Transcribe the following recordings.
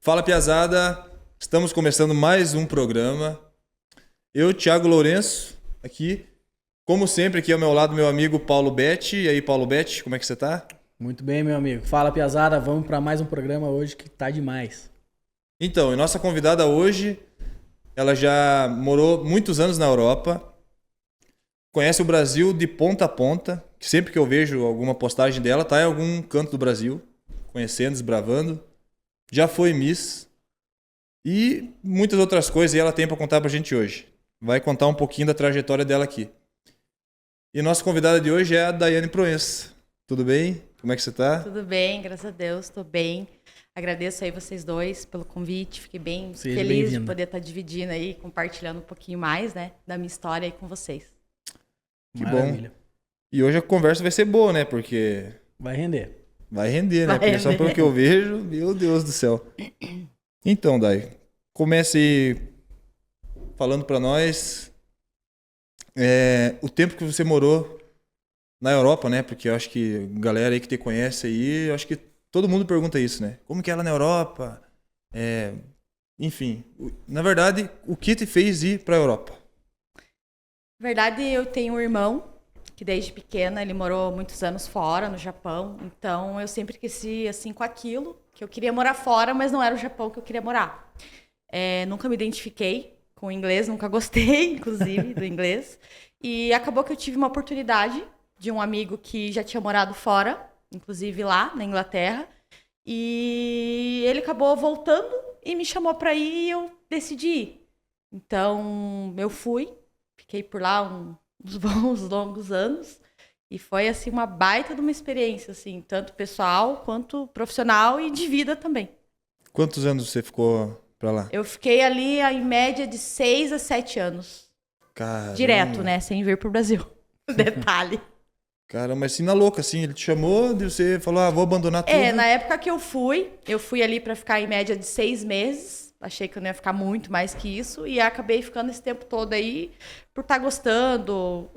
Fala, piazada! Estamos começando mais um programa. Eu, Thiago Lourenço, aqui. Como sempre, aqui ao meu lado, meu amigo Paulo Betti. E aí, Paulo Betti, como é que você tá? Muito bem, meu amigo. Fala, piazada. Vamos para mais um programa hoje que tá demais. Então, e nossa convidada hoje, ela já morou muitos anos na Europa. Conhece o Brasil de ponta a ponta. Sempre que eu vejo alguma postagem dela, tá em algum canto do Brasil. Conhecendo, desbravando. Já foi Miss. E muitas outras coisas ela tem para contar pra gente hoje. Vai contar um pouquinho da trajetória dela aqui. E nossa convidada de hoje é a Daiane Proença. Tudo bem? Como é que você tá? Tudo bem, graças a Deus, estou bem. Agradeço aí vocês dois pelo convite. Fiquei bem Seja feliz bem-vinda. de poder estar dividindo aí, compartilhando um pouquinho mais, né, da minha história aí com vocês. Que Maravilha. bom. E hoje a conversa vai ser boa, né? Porque Vai render. vai render, né? Vai Porque só render. pelo que eu vejo, meu Deus do céu. Então, Dai, comece aí falando pra nós o tempo que você morou na Europa, né? Porque eu acho que a galera aí que te conhece aí, eu acho que todo mundo pergunta isso, né? Como que é lá na Europa? Enfim, na verdade, o que te fez ir pra Europa? Na verdade, eu tenho um irmão que desde pequena ele morou muitos anos fora, no Japão. Então, eu sempre cresci assim com aquilo, que eu queria morar fora, mas não era o Japão que eu queria morar. Nunca me identifiquei com o inglês, nunca gostei, inclusive, do inglês. E acabou que eu tive uma oportunidade de um amigo que já tinha morado fora, inclusive lá na Inglaterra. E ele acabou voltando e me chamou para ir e eu decidi ir. Então, eu fui, fiquei por lá uns bons, longos anos. E foi, assim, uma baita de uma experiência, assim, tanto pessoal quanto profissional e de vida também. Quantos anos você ficou pra lá? Eu fiquei ali, em média, de 6 a 7 anos. Caramba. Direto, né? Sem vir pro Brasil. Detalhe. Caramba, mas assim, na louca, assim, ele te chamou, e você falou, vou abandonar tudo. Na época que eu fui ali pra ficar em média de 6 meses. Achei que eu não ia ficar muito mais que isso. E acabei ficando esse tempo todo aí por estar gostando.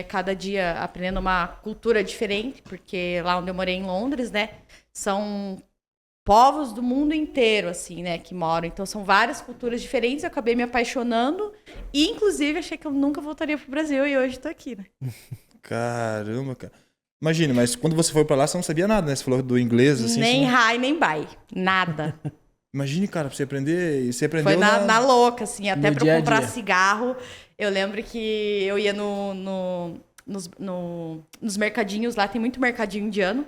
Cada dia aprendendo uma cultura diferente. Porque lá onde eu morei em Londres, né? São povos do mundo inteiro, assim, né? Que moram. Então são várias culturas diferentes. Eu acabei me apaixonando. E inclusive achei que eu nunca voltaria pro Brasil. E hoje tô aqui, né? Caramba, cara. Imagina, mas quando você foi pra lá, você não sabia nada, né? Você falou do inglês, assim. Nem você não... high, nem bye. Nada. Imagine, cara, pra você aprender. E você aprendeu Foi na louca, assim, até No pra dia a eu comprar dia. cigarro. Eu lembro que eu ia nos mercadinhos, lá tem muito mercadinho indiano.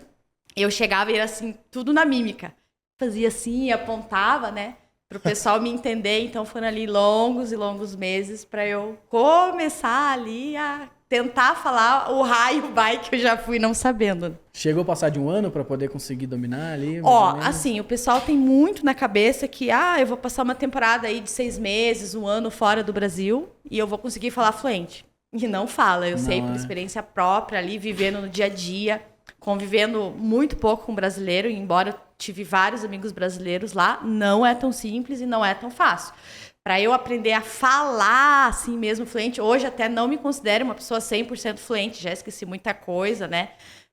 Eu chegava e era assim, tudo na mímica. Fazia assim, apontava, né? Pro pessoal me entender. Então foram ali longos e longos meses pra eu começar ali a tentar falar o raio vai que eu já fui não sabendo. Chegou a passar de um ano para poder conseguir dominar ali? mais ou Ó, menos? assim, o pessoal tem muito na cabeça que, eu vou passar uma temporada aí de 6 meses, um ano fora do Brasil e eu vou conseguir falar fluente. E não fala, eu sei Não, por é. experiência própria ali, vivendo no dia a dia, convivendo muito pouco com brasileiro, embora eu tive vários amigos brasileiros lá, não é tão simples e não é tão fácil. Para eu aprender a falar assim mesmo fluente, hoje até não me considero uma pessoa 100% fluente, já esqueci muita coisa, né?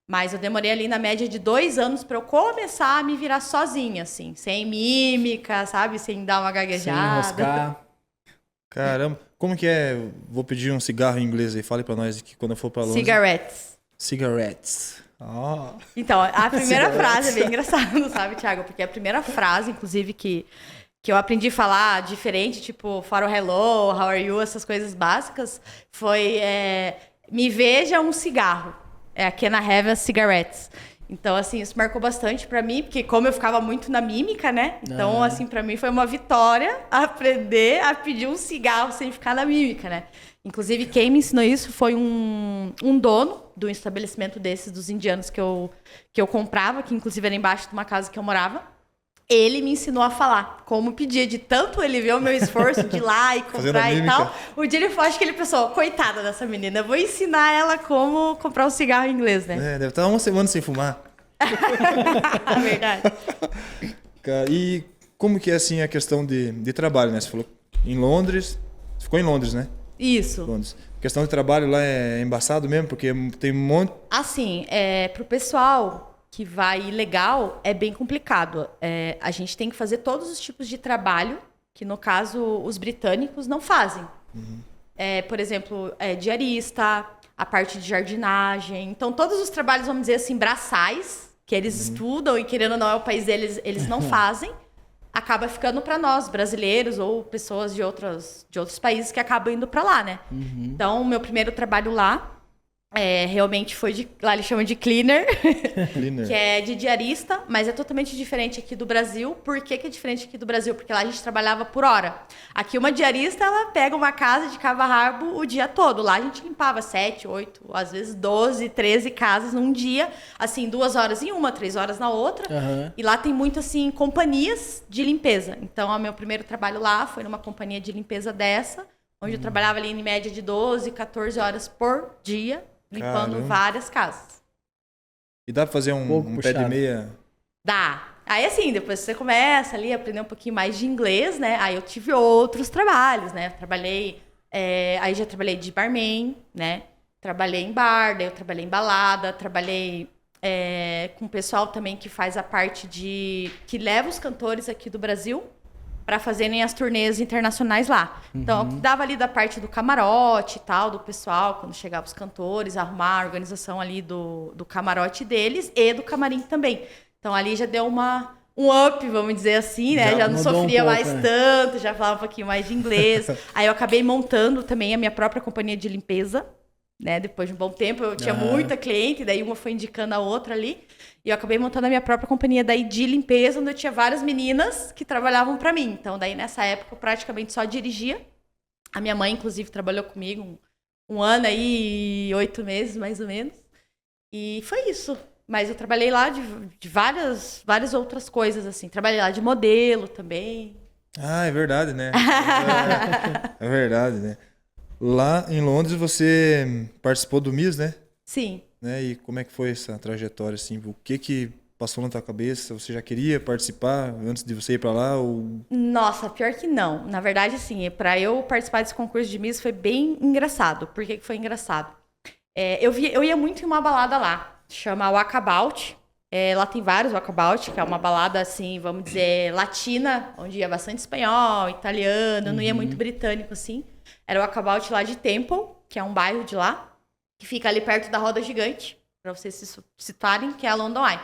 Mas eu demorei ali na média de 2 anos para eu começar a me virar sozinha, assim, sem mímica, sabe? Sem dar uma Sem gaguejada. enroscar. Caramba. Como que é? Vou pedir um cigarro em inglês aí. Fale pra nós que quando eu for pra Londres. Cigarettes. Cigarettes. Ah. Então, a primeira frase é bem engraçada, sabe, Thiago? Porque a primeira frase, inclusive, que eu aprendi a falar diferente, tipo, fora o hello, how are you, essas coisas básicas, foi me veja um cigarro. Can I have a cigarettes? Então, assim, isso marcou bastante pra mim, porque como eu ficava muito na mímica, né? Então, assim, pra mim foi uma vitória aprender a pedir um cigarro sem ficar na mímica, né? Inclusive, quem me ensinou isso foi um dono de um estabelecimento desses, dos indianos que eu comprava, que inclusive era embaixo de uma casa que eu morava. Ele me ensinou a falar como pedir, de tanto ele ver o meu esforço de ir lá e Fazendo a comprar e mímica. tal. O dia ele foi, acho que ele pensou, coitada dessa menina, eu vou ensinar ela como comprar um cigarro em inglês, né? Deve estar uma semana sem fumar. Verdade. Cara, e como que é assim a questão de trabalho, né? Você falou em Londres. Você ficou em Londres, né? Isso. Londres. A questão de trabalho lá é embaçado mesmo, porque tem um monte. Assim, pro pessoal que vai ilegal, é bem complicado. A gente tem que fazer todos os tipos de trabalho que, no caso, os britânicos não fazem. Por exemplo, diarista, a parte de jardinagem. Então, todos os trabalhos, vamos dizer assim, braçais, que eles estudam e, querendo ou não, é o país deles, eles não fazem, acaba ficando para nós, brasileiros ou pessoas de outros países que acabam indo para lá, né? Então, o meu primeiro trabalho lá realmente foi lá eles chamam de cleaner, que é de diarista, mas é totalmente diferente aqui do Brasil. Por que é diferente aqui do Brasil? Porque lá a gente trabalhava por hora. Aqui uma diarista, ela pega uma casa de cabo a rabo o dia todo. Lá a gente limpava 7, 8, às vezes 12, 13 casas num dia, assim, 2 horas em uma, 3 horas na outra. E lá tem muito, assim, companhias de limpeza. Então, o meu primeiro trabalho lá foi numa companhia de limpeza dessa, onde eu trabalhava ali em média de 12, 14 horas por dia, limpando várias casas. E dá pra fazer um pé de meia? Dá. Aí, assim, depois você começa ali a aprender um pouquinho mais de inglês, né? Aí eu tive outros trabalhos, né? Aí já trabalhei de barman, né? Trabalhei em bar, daí eu trabalhei em balada, trabalhei com o pessoal também que faz a parte que leva os cantores aqui do Brasil para fazerem as turnês internacionais lá. Então, eu dava ali da parte do camarote e tal, do pessoal, quando chegavam os cantores, arrumar a organização ali do camarote deles e do camarim também. Então, ali já deu um up, vamos dizer assim, né? Já não sofria mais tanto, já falava um pouquinho mais de inglês. Aí eu acabei montando também a minha própria companhia de limpeza, né? Depois de um bom tempo, eu tinha muita cliente, daí uma foi indicando a outra ali. E eu acabei montando a minha própria companhia daí de limpeza, onde eu tinha várias meninas que trabalhavam para mim. Então, daí nessa época, eu praticamente só dirigia. A minha mãe, inclusive, trabalhou comigo um ano aí e 8 meses, mais ou menos. E foi isso. Mas eu trabalhei lá de várias outras coisas, assim. Trabalhei lá de modelo também. Ah, é verdade, né? É verdade, né? Lá em Londres, você participou do Miss, né? Sim. Né? E como é que foi essa trajetória, assim? O que passou na tua cabeça? Você já queria participar antes de você ir para lá? Ou... Nossa, pior que não. Na verdade, assim, para eu participar desse concurso de Miss foi bem engraçado. Por que foi engraçado? Eu ia muito em uma balada lá, chama Walkabout. Lá tem vários Walkabout, que é uma balada, assim, vamos dizer, latina, onde ia bastante espanhol, italiano, não ia muito britânico, assim. Era o Walkabout lá de Temple, que é um bairro de lá, que fica ali perto da Roda Gigante, para vocês se situarem, que é a London Eye.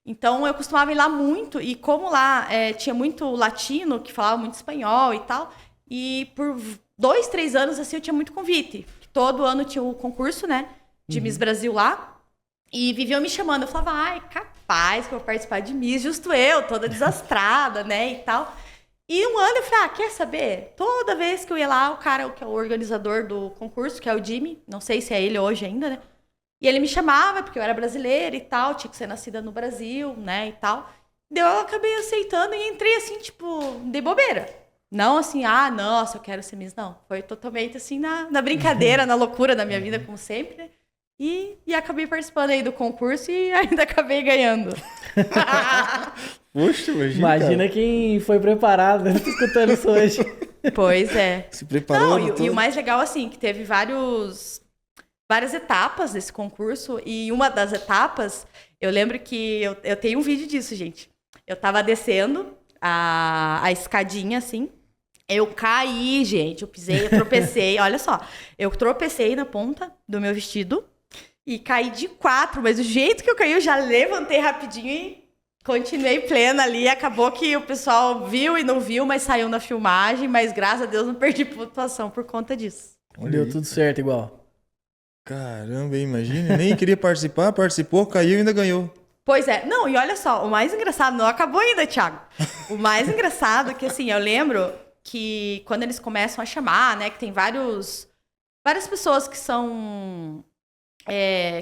Então, eu costumava ir lá muito, e como lá tinha muito latino, que falava muito espanhol e tal, e por 2, 3 anos, assim, eu tinha muito convite. Todo ano tinha o concurso, né, de Miss Brasil lá, e viviam me chamando. Eu falava, ai, capaz que eu vou participar de Miss, justo eu, toda desastrada, né, e tal. E um ano eu falei, quer saber? Toda vez que eu ia lá, o cara que é o organizador do concurso, que é o Jimmy, não sei se é ele hoje ainda, né? E ele me chamava, porque eu era brasileira e tal, tinha que ser nascida no Brasil, né, e tal. Daí eu acabei aceitando e entrei assim, tipo, de bobeira. Não assim, nossa, eu quero ser Miss, não. Foi totalmente assim, na brincadeira, na loucura da minha vida, como sempre, né? E acabei participando aí do concurso e ainda acabei ganhando. Poxa, imagina quem foi preparado, né? Tô escutando isso hoje. Pois é. Se preparou. E o mais legal, assim, que teve várias etapas desse concurso. E uma das etapas, eu lembro que eu tenho um vídeo disso, gente. Eu tava descendo a escadinha, assim. Eu caí, gente. Eu tropecei. Olha só. Eu tropecei na ponta do meu vestido. E caí de 4, mas do jeito que eu caí, eu já levantei rapidinho e continuei plena ali. Acabou que o pessoal viu e não viu, mas saiu na filmagem. Mas graças a Deus não perdi pontuação por conta disso. Deu tudo certo igual. Caramba, imagina. Nem queria participar, participou, caiu e ainda ganhou. Pois é. Não, e olha só, o mais engraçado, não acabou ainda, Thiago. O mais engraçado é que, assim, eu lembro que quando eles começam a chamar, né, que tem várias pessoas que são...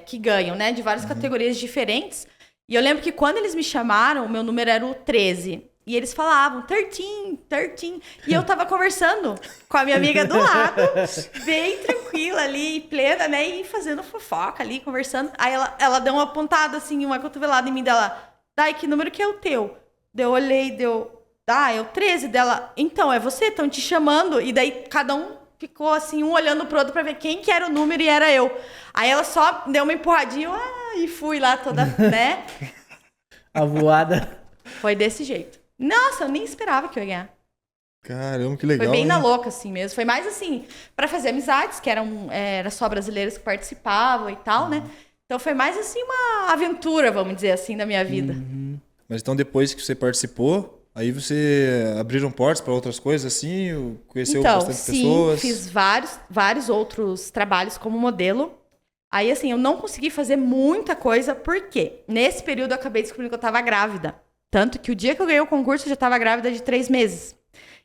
que ganham, né? De várias categorias diferentes. E eu lembro que quando eles me chamaram, o meu número era o 13. E eles falavam 13. E eu tava conversando com a minha amiga do lado, bem tranquila ali, plena, né? E fazendo fofoca ali, conversando. Aí ela deu uma apontada, assim, uma cotovelada em mim dela. Dai, que número que é o teu? Eu olhei, é o 13 dela. Então, é você? Estão te chamando. E daí cada um ficou assim, um olhando pro outro pra ver quem que era o número e era eu. Aí ela só deu uma empurradinha e fui lá toda, né? A voada. Foi desse jeito. Nossa, eu nem esperava que eu ia ganhar. Caramba, que legal. Foi bem hein? na louca, assim mesmo. Foi mais assim, pra fazer amizades, que era só brasileiros que participavam e tal, né? Então foi mais assim uma aventura, vamos dizer assim, da minha vida. Mas então depois que você participou, aí você abriram portas para outras coisas assim, conheceu Então, bastante sim, pessoas. fiz vários outros trabalhos como modelo. Aí, assim, eu não consegui fazer muita coisa, porque nesse período eu acabei descobrindo que eu tava grávida. Tanto que o dia que eu ganhei o concurso, eu já tava grávida de 3 meses.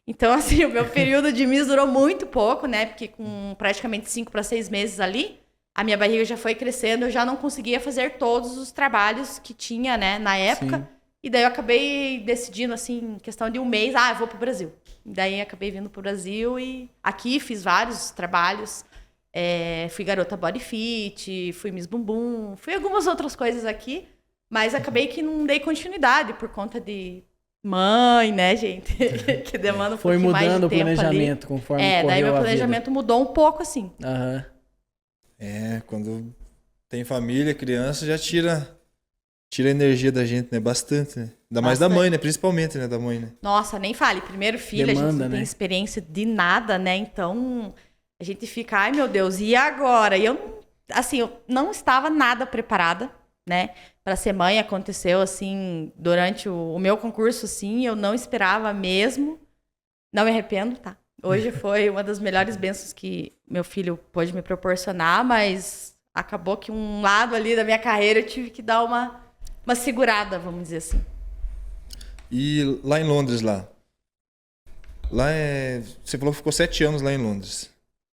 Então, assim, o meu período de Miss durou muito pouco, né? Porque com praticamente 5 para 6 meses ali, a minha barriga já foi crescendo, eu já não conseguia fazer todos os trabalhos que tinha, né, na época. Sim. E daí eu acabei decidindo, assim, em questão de um mês, eu vou pro Brasil. Daí acabei vindo pro Brasil e aqui fiz vários trabalhos. Fui garota body fit, fui Miss Bumbum, fui algumas outras coisas aqui, mas acabei que não dei continuidade por conta de mãe, né, gente? Que demanda um Foi pouquinho mais de mudando o tempo planejamento ali. conforme Daí correu meu a planejamento mudou um pouco, assim. vida. Aham. Quando tem família, criança, já tira a energia da gente, né? Bastante, né? Ainda mais da Bastante. mãe, né? Principalmente, né? Da mãe, né? Nossa, nem fale. Primeiro filho, a gente Demanda, não tem né? experiência de nada, né? Então, a gente fica, ai meu Deus, e agora? E eu, assim, eu não estava nada preparada, né? Para ser mãe, aconteceu, assim, durante o meu concurso, assim, eu não esperava mesmo. Não me arrependo, tá? Hoje foi uma das melhores bênçãos que meu filho pôde me proporcionar, mas acabou que um lado ali da minha carreira eu tive que dar uma segurada, vamos dizer assim. E lá em Londres, lá você falou que ficou 7 anos lá em Londres.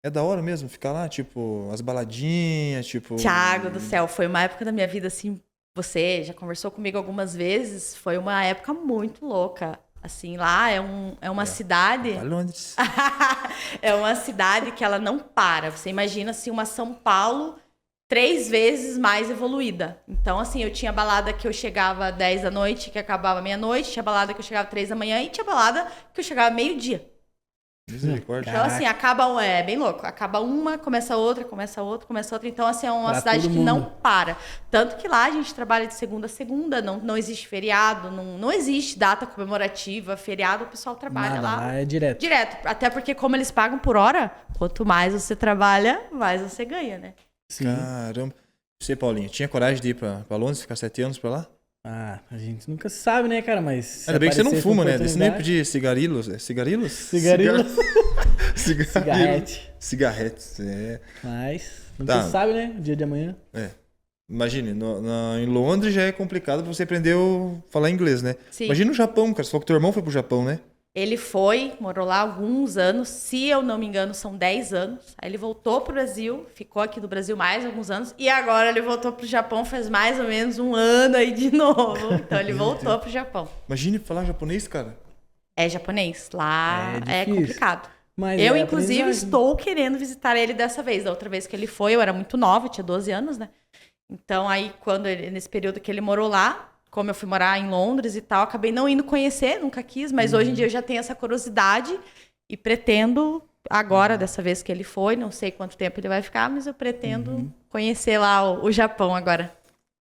É da hora mesmo ficar lá, tipo, as baladinhas, tipo... Thiago do céu, foi uma época da minha vida, assim, você já conversou comigo algumas vezes, foi uma época muito louca. Assim, lá é uma cidade... Vai Londres. É uma cidade que ela não para. Você imagina, assim, uma São Paulo 3 vezes mais evoluída. Então, assim, eu tinha balada que eu chegava 10 da noite, que acabava meia-noite, tinha balada que eu chegava 3 da manhã e tinha balada que eu chegava meio-dia. Misericórdia. Então, assim, acaba... É bem louco. Acaba uma, começa outra, começa outra, começa outra. Então, assim, é uma Pra cidade todo que mundo. não para. Tanto que lá a gente trabalha de segunda a segunda, não existe feriado, não existe data comemorativa, feriado, o pessoal trabalha Nada, lá é direto. direto. Até porque, como eles pagam por hora, quanto mais você trabalha, mais você ganha, né? Sim. Caramba. Você, Paulinho, tinha coragem de ir pra Londres, ficar 7 anos pra lá? Ah, a gente nunca sabe, né, cara? Mas. se Ainda bem que você não aparecesse fuma, uma né? Você não ia oportunidade- pedir cigarilhos? Cigarilhos? Cigarilhos. Cigarrilhos. Cigarrete. Cigarretes, Mas. Nunca Tá. se sabe, né? O dia de amanhã. Imagine, em Londres já é complicado você aprender a falar inglês, né? Sim. Imagina no Japão, cara. Você falou que teu irmão foi pro Japão, né? Ele morou lá alguns anos, se eu não me engano, são 10 anos. Aí ele voltou pro Brasil, ficou aqui no Brasil mais alguns anos, e agora ele voltou pro Japão faz mais ou menos um ano aí de novo. Então ele voltou pro Japão. Imagine falar japonês, cara. É japonês, lá É é difícil. complicado. Mas Eu, é inclusive, aprendizagem. estou querendo visitar ele dessa vez. Da outra vez que ele foi, eu era muito nova, eu tinha 12 anos, né? Então, aí, nesse período que ele morou lá, como eu fui morar em Londres e tal, acabei não indo conhecer, nunca quis, mas hoje em dia eu já tenho essa curiosidade e pretendo, agora, dessa vez que ele foi, não sei quanto tempo ele vai ficar, mas eu pretendo conhecer lá o Japão agora.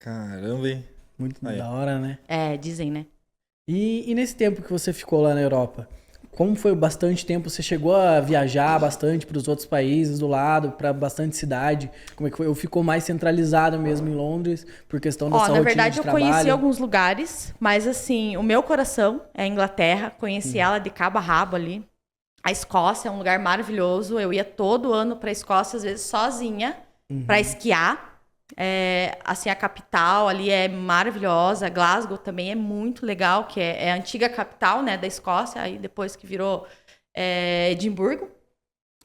Caramba, hein? Muito Aí. da hora, né? Dizem, né? E nesse tempo que você ficou lá na Europa, como foi bastante tempo? Você chegou a viajar bastante para os outros países do lado, para bastante cidade? Como é que foi? Ou ficou mais centralizado mesmo em Londres, por questão da sua Na rotina verdade, de eu trabalho? conheci alguns lugares, mas assim, o meu coração é a Inglaterra, conheci ela de cabo a rabo ali. A Escócia é um lugar maravilhoso, eu ia todo ano para a Escócia, às vezes sozinha, para esquiar. Assim, a capital ali é maravilhosa, Glasgow também é muito legal, que é a antiga capital, né, da Escócia, aí depois que virou Edimburgo.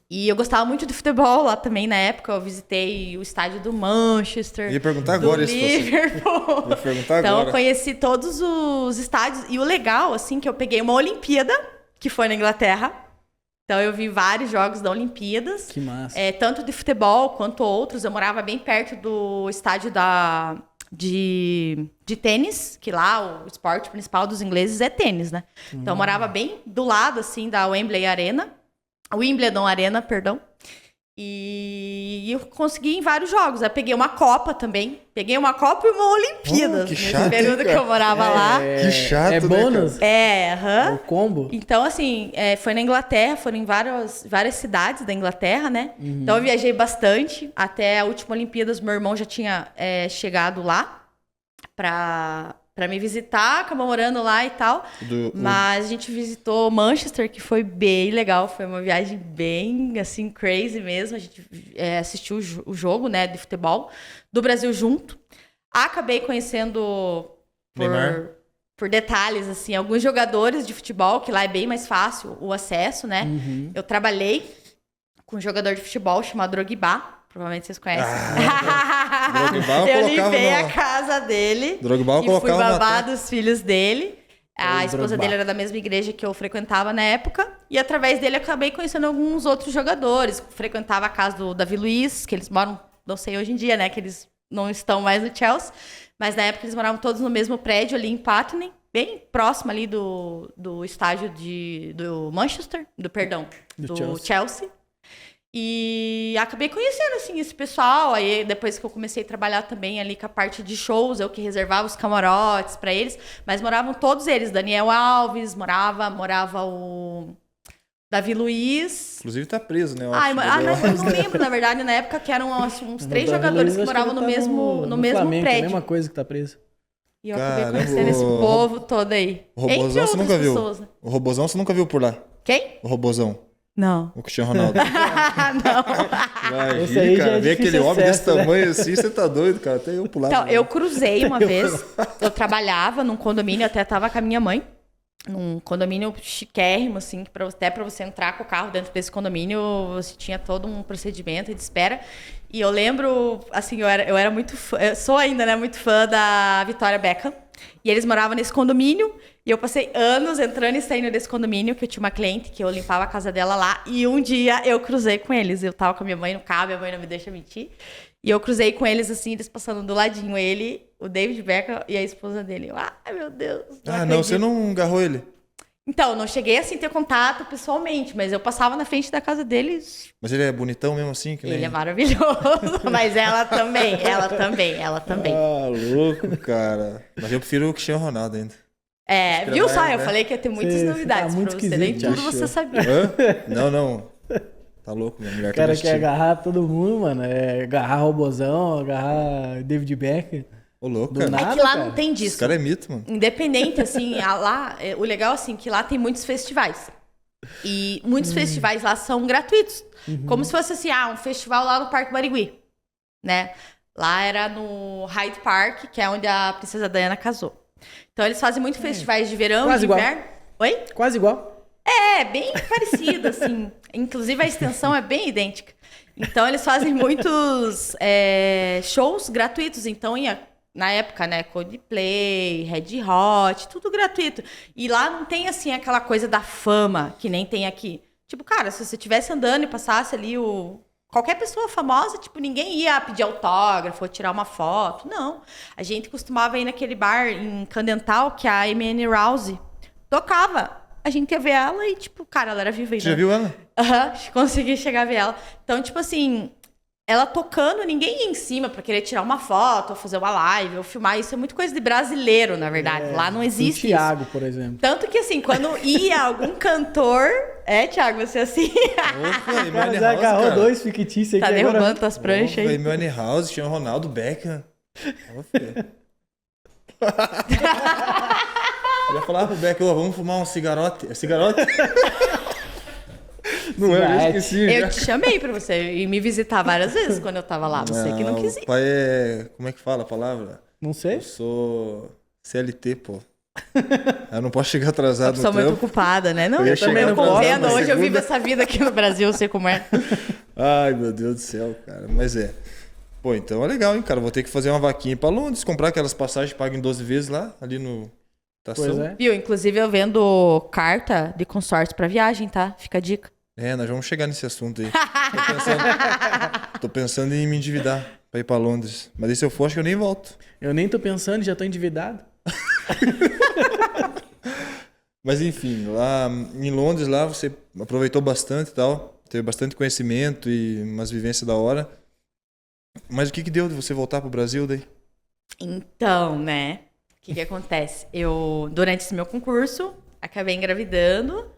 E eu gostava muito de futebol lá também na época, eu visitei o estádio do Manchester, Eu ia perguntar agora do isso pra você. Liverpool. Eu ia perguntar Então, eu agora. conheci todos os estádios. E o legal, assim, que eu peguei uma Olimpíada, que foi na Inglaterra. Então, eu vi vários jogos da Olimpíadas. Que massa. Tanto de futebol quanto outros. Eu morava bem perto do estádio de tênis, que lá o esporte principal dos ingleses é tênis, né? Então, eu morava bem do lado, assim, da Wimbledon Arena, perdão. E eu consegui em vários jogos. Eu peguei uma Copa também. Peguei uma Copa e uma Olimpíadas. Que nesse chato, período hein, que eu morava lá. Que chato, É né, bônus? É, O combo? Então, assim, foi na Inglaterra, foram em várias cidades da Inglaterra, né? Então, eu viajei bastante. Até a última Olimpíadas, meu irmão já tinha chegado lá pra me visitar, acabou morando lá e tal. Mas a gente visitou Manchester, que foi bem legal. Foi uma viagem bem, assim, crazy mesmo. A gente assistiu o jogo, né, de futebol do Brasil junto. Acabei conhecendo por detalhes, assim, alguns jogadores de futebol, que lá é bem mais fácil o acesso, né? Eu trabalhei com um jogador de futebol chamado Drogba. Provavelmente vocês conhecem. Drogba eu limpei a casa dele. Drogba e fui colocava babá dos filhos dele. A esposa dele era da mesma igreja que eu frequentava na época. E através dele acabei conhecendo alguns outros jogadores. Frequentava a casa do Davi Luiz, que eles moram, não sei hoje em dia, né? Que eles não estão mais no Chelsea. Mas na época eles moravam todos no mesmo prédio ali em Putney. Bem próximo ali do estádio do Manchester. Do Chelsea. E acabei conhecendo, assim, esse pessoal. Aí, depois que eu comecei a trabalhar também ali com a parte de shows, eu que reservava os camarotes pra eles. Mas moravam todos eles. Daniel Alves morava o Davi Luiz. Inclusive tá preso, né? Eu não lembro, na verdade, na época que eram uns 3 jogadores que moravam no mesmo Flamengo, prédio. É a mesma coisa que tá preso. E eu acabei conhecendo esse povo todo aí. O Robozão você nunca viu? Pessoas, né? O Robozão você nunca viu por lá? Quem? O Robozão. Não. O Cristiano Ronaldo. Não. Esse aí já é ver aquele difícil homem desse acesso, né? tamanho assim, você tá doido, cara. Até eu pular. Então, eu cruzei uma vez. Eu trabalhava num condomínio, até tava com a minha mãe. Num condomínio chiquérrimo, assim, que até pra você entrar com o carro dentro desse condomínio, você tinha todo um procedimento de espera. E eu lembro, assim, eu era muito fã, eu sou ainda, né, muito fã da Victoria Beckham. E eles moravam nesse condomínio, e eu passei anos entrando e saindo desse condomínio, que eu tinha uma cliente que eu limpava a casa dela lá, e um dia eu cruzei com eles. Eu tava com a minha mãe no carro, minha mãe não me deixa mentir. E eu cruzei com eles, assim, eles passando do ladinho. Ele, o David Beckham e a esposa dele. Ai, meu Deus. Não, você não agarrou ele? Então, não cheguei assim a ter contato pessoalmente, mas eu passava na frente da casa deles. Mas ele é bonitão mesmo assim? Que nem... Ele é maravilhoso, mas ela também. Ah, louco, cara. Mas eu prefiro o Cristiano Ronaldo ainda. Viu só? Mais, Eu né? falei que ia ter muitas Você novidades tá muito pra você, nem esquisito, tudo você sabia. Não. Tá louco, minha mulher O cara tá quer agarrar todo mundo, mano. Agarrar Robozão, agarrar David Beckham. Ô, louco, Do cara. nada. É que lá cara. não tem Esse disso. cara é mito, mano. Independente, assim, lá, o legal, assim, que lá tem muitos festivais. E muitos festivais lá são gratuitos. Como se fosse, assim, um festival lá no Parque Barigui, né? Lá era no Hyde Park, que é onde a Princesa Diana casou. Então, eles fazem muitos festivais de verão e Quase de igual. inverno. Oi? Quase igual. É, bem parecido, assim. Inclusive, a extensão é bem idêntica. Então, eles fazem muitos shows gratuitos. Então, na época, né, Coldplay, Red Hot, tudo gratuito. E lá não tem, assim, aquela coisa da fama que nem tem aqui. Tipo, cara, se você estivesse andando e passasse ali qualquer pessoa famosa, tipo, ninguém ia pedir autógrafo ou tirar uma foto. Não. A gente costumava ir naquele bar em Candental que a Amy Rouse tocava. A gente ia ver ela e, tipo, cara, ela era viva ainda. Você já viu ela? Consegui chegar a ver ela. Então, tipo assim, ela tocando, ninguém ia em cima pra querer tirar uma foto, ou fazer uma live, ou filmar. Isso é muito coisa de brasileiro, na verdade. Lá não existe O Thiago, por exemplo. Tanto que, assim, quando ia algum cantor... Thiago, você assim... Opa, O cara já agarrou 2 fictícios aqui Tá agora. derrubando tuas pranchas aí. Amy House, tinha o Ronaldo Beckham. Ô, filho. Eu ia falar pro Beckham, vamos fumar um cigarote. É cigarote? Não é, eu esqueci. Eu te chamei pra você ir me visitar várias vezes quando eu tava lá. Você que não quis ir. O pai é... Como é que fala a palavra? Não sei. Eu sou CLT, pô. Eu não posso chegar atrasado no Sou muito trampo. ocupada, né? Não, Eu ia eu também chegar não atrasado compreendo. na Hoje eu segunda. vivo essa vida aqui no Brasil, eu sei como é. Ai, meu Deus do céu, cara. Mas Pô, então é legal, hein, cara. Vou ter que fazer uma vaquinha pra Londres, comprar aquelas passagens que pagam em 12 vezes lá, ali no... Pois é. Viu? Inclusive eu vendo carta de consórcio pra viagem, tá? Fica a dica. Nós vamos chegar nesse assunto aí. Tô pensando em me endividar pra ir pra Londres. Mas aí se eu for, acho que eu nem volto. Eu nem tô pensando, já tô endividado. Mas enfim, lá em Londres, lá você aproveitou bastante e tal. teve bastante conhecimento e umas vivências da hora. Mas o que deu de você voltar pro Brasil daí? Então, né? O que acontece? Eu, durante esse meu concurso, acabei engravidando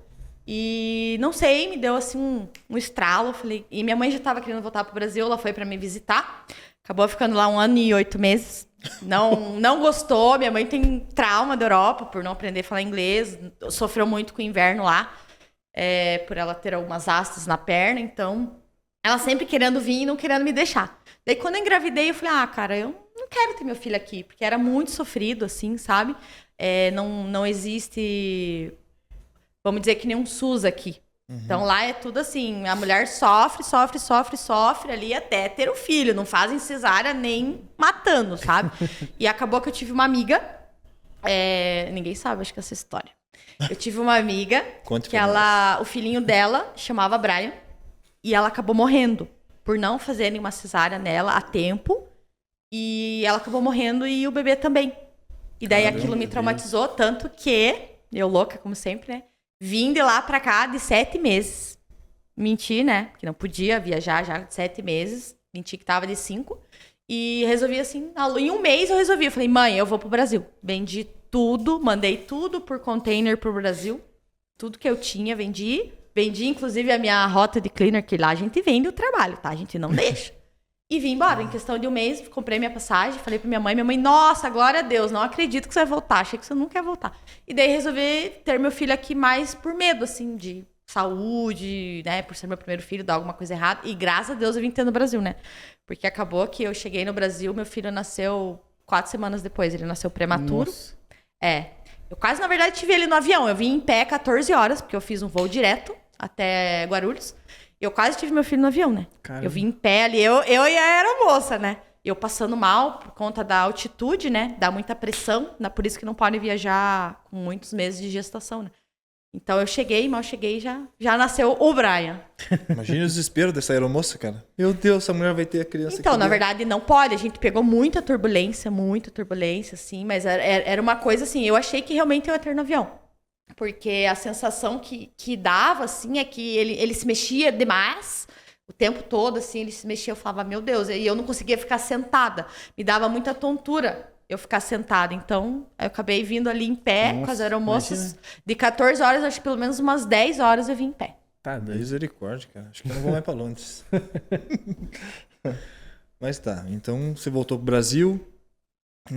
e não sei, me deu assim um estralo. Falei, e minha mãe já estava querendo voltar pro Brasil, ela foi para me visitar. Acabou ficando lá 1 ano e 8 meses. Não gostou. Minha mãe tem trauma da Europa por não aprender a falar inglês. Sofreu muito com o inverno lá, por ela ter algumas hastes na perna. Então, ela sempre querendo vir e não querendo me deixar. Daí, quando eu engravidei, eu falei, cara, eu não quero ter meu filho aqui. Porque era muito sofrido, assim, sabe? Não existe, vamos dizer, que nem um SUS aqui. Então, lá é tudo assim, a mulher sofre ali até ter o filho. Não fazem cesárea nem matando, sabe? E acabou que eu tive uma amiga, ninguém sabe, acho que essa história. Eu tive uma amiga que o filhinho dela chamava Brian e ela acabou morrendo por não fazerem uma cesárea nela a tempo. E ela acabou morrendo e o bebê também. E daí aquilo me traumatizou, tanto que, eu louca como sempre, né? Vim de lá pra cá de 7 meses. Menti, né? Porque não podia viajar já de 7 meses. Menti que tava de 5. E resolvi assim, em 1 mês eu resolvi. Eu falei, mãe, eu vou pro Brasil. Vendi tudo, mandei tudo por container pro Brasil. Tudo que eu tinha, vendi. Vendi, inclusive, a minha rota de cleaner, que lá a gente vende o trabalho, tá? A gente não deixa. E vim embora. Em questão de 1 mês, comprei minha passagem, falei pra minha mãe, nossa, glória a Deus, não acredito que você vai voltar, achei que você não quer voltar. E daí resolvi ter meu filho aqui mais por medo, assim, de saúde, né, por ser meu primeiro filho, dar alguma coisa errada. E graças a Deus eu vim ter no Brasil, né, porque acabou que eu cheguei no Brasil, meu filho nasceu 4 semanas depois, ele nasceu prematuro. Nossa. Eu quase, na verdade, tive ele no avião, eu vim em pé 14 horas, porque eu fiz um voo direto até Guarulhos. Eu quase tive meu filho no avião, né? Caramba. Eu vim em pé ali, eu e a aeromoça, né? Eu passando mal por conta da altitude, né? Dá muita pressão, por isso que não podem viajar com muitos meses de gestação, né? Então eu cheguei, mal cheguei, já nasceu o Brian. Imagina o desespero dessa aeromoça, cara. Meu Deus, essa mulher vai ter a criança. Então, na verdade, não pode. A gente pegou muita turbulência, assim, mas era uma coisa assim, eu achei que realmente eu ia ter no avião. Porque a sensação que dava, assim, é que ele se mexia demais o tempo todo, assim, ele se mexia. Eu falava, meu Deus, e eu não conseguia ficar sentada. Me dava muita tontura eu ficar sentada. Então, eu acabei vindo ali em pé. Nossa, com as aeromoças. Imagina. De 14 horas, acho que pelo menos umas 10 horas eu vim em pé. Tá, misericórdia, cara. Acho que eu não vou mais pra Londres. Mas tá, então você voltou pro Brasil.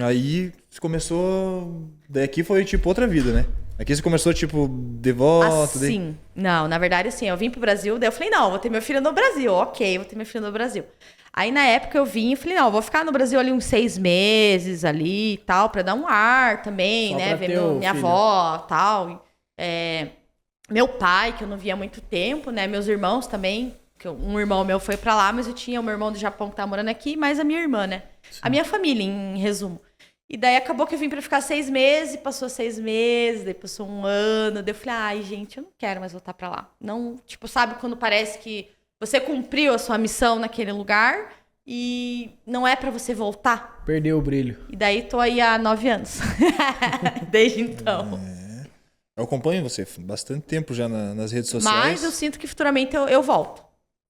Aí você começou... Daí aqui foi tipo outra vida, né? Aqui você começou, tipo, de volta... Assim, não, na verdade, assim, eu vim pro Brasil, daí eu falei, não, vou ter meu filho no Brasil, ok, vou ter meu filho no Brasil. Aí, na época, eu vim e falei, não, vou ficar no Brasil ali uns 6 meses ali e tal, pra dar um ar também, só né, ver minha avó e tal. Meu pai, que eu não via há muito tempo, né, meus irmãos também, que um irmão meu foi pra lá, mas eu tinha o meu irmão do Japão que tá morando aqui, mais a minha irmã, né, sim. A minha família, em resumo. E daí acabou que eu vim pra ficar 6 meses, passou 6 meses, daí passou 1 ano, daí eu falei, ai, gente, eu não quero mais voltar pra lá. Não, tipo, sabe quando parece que você cumpriu a sua missão naquele lugar e não é pra você voltar? Perdeu o brilho. E daí tô aí há 9 anos, desde então. Eu acompanho você bastante tempo já nas redes sociais. Mas eu sinto que futuramente eu volto.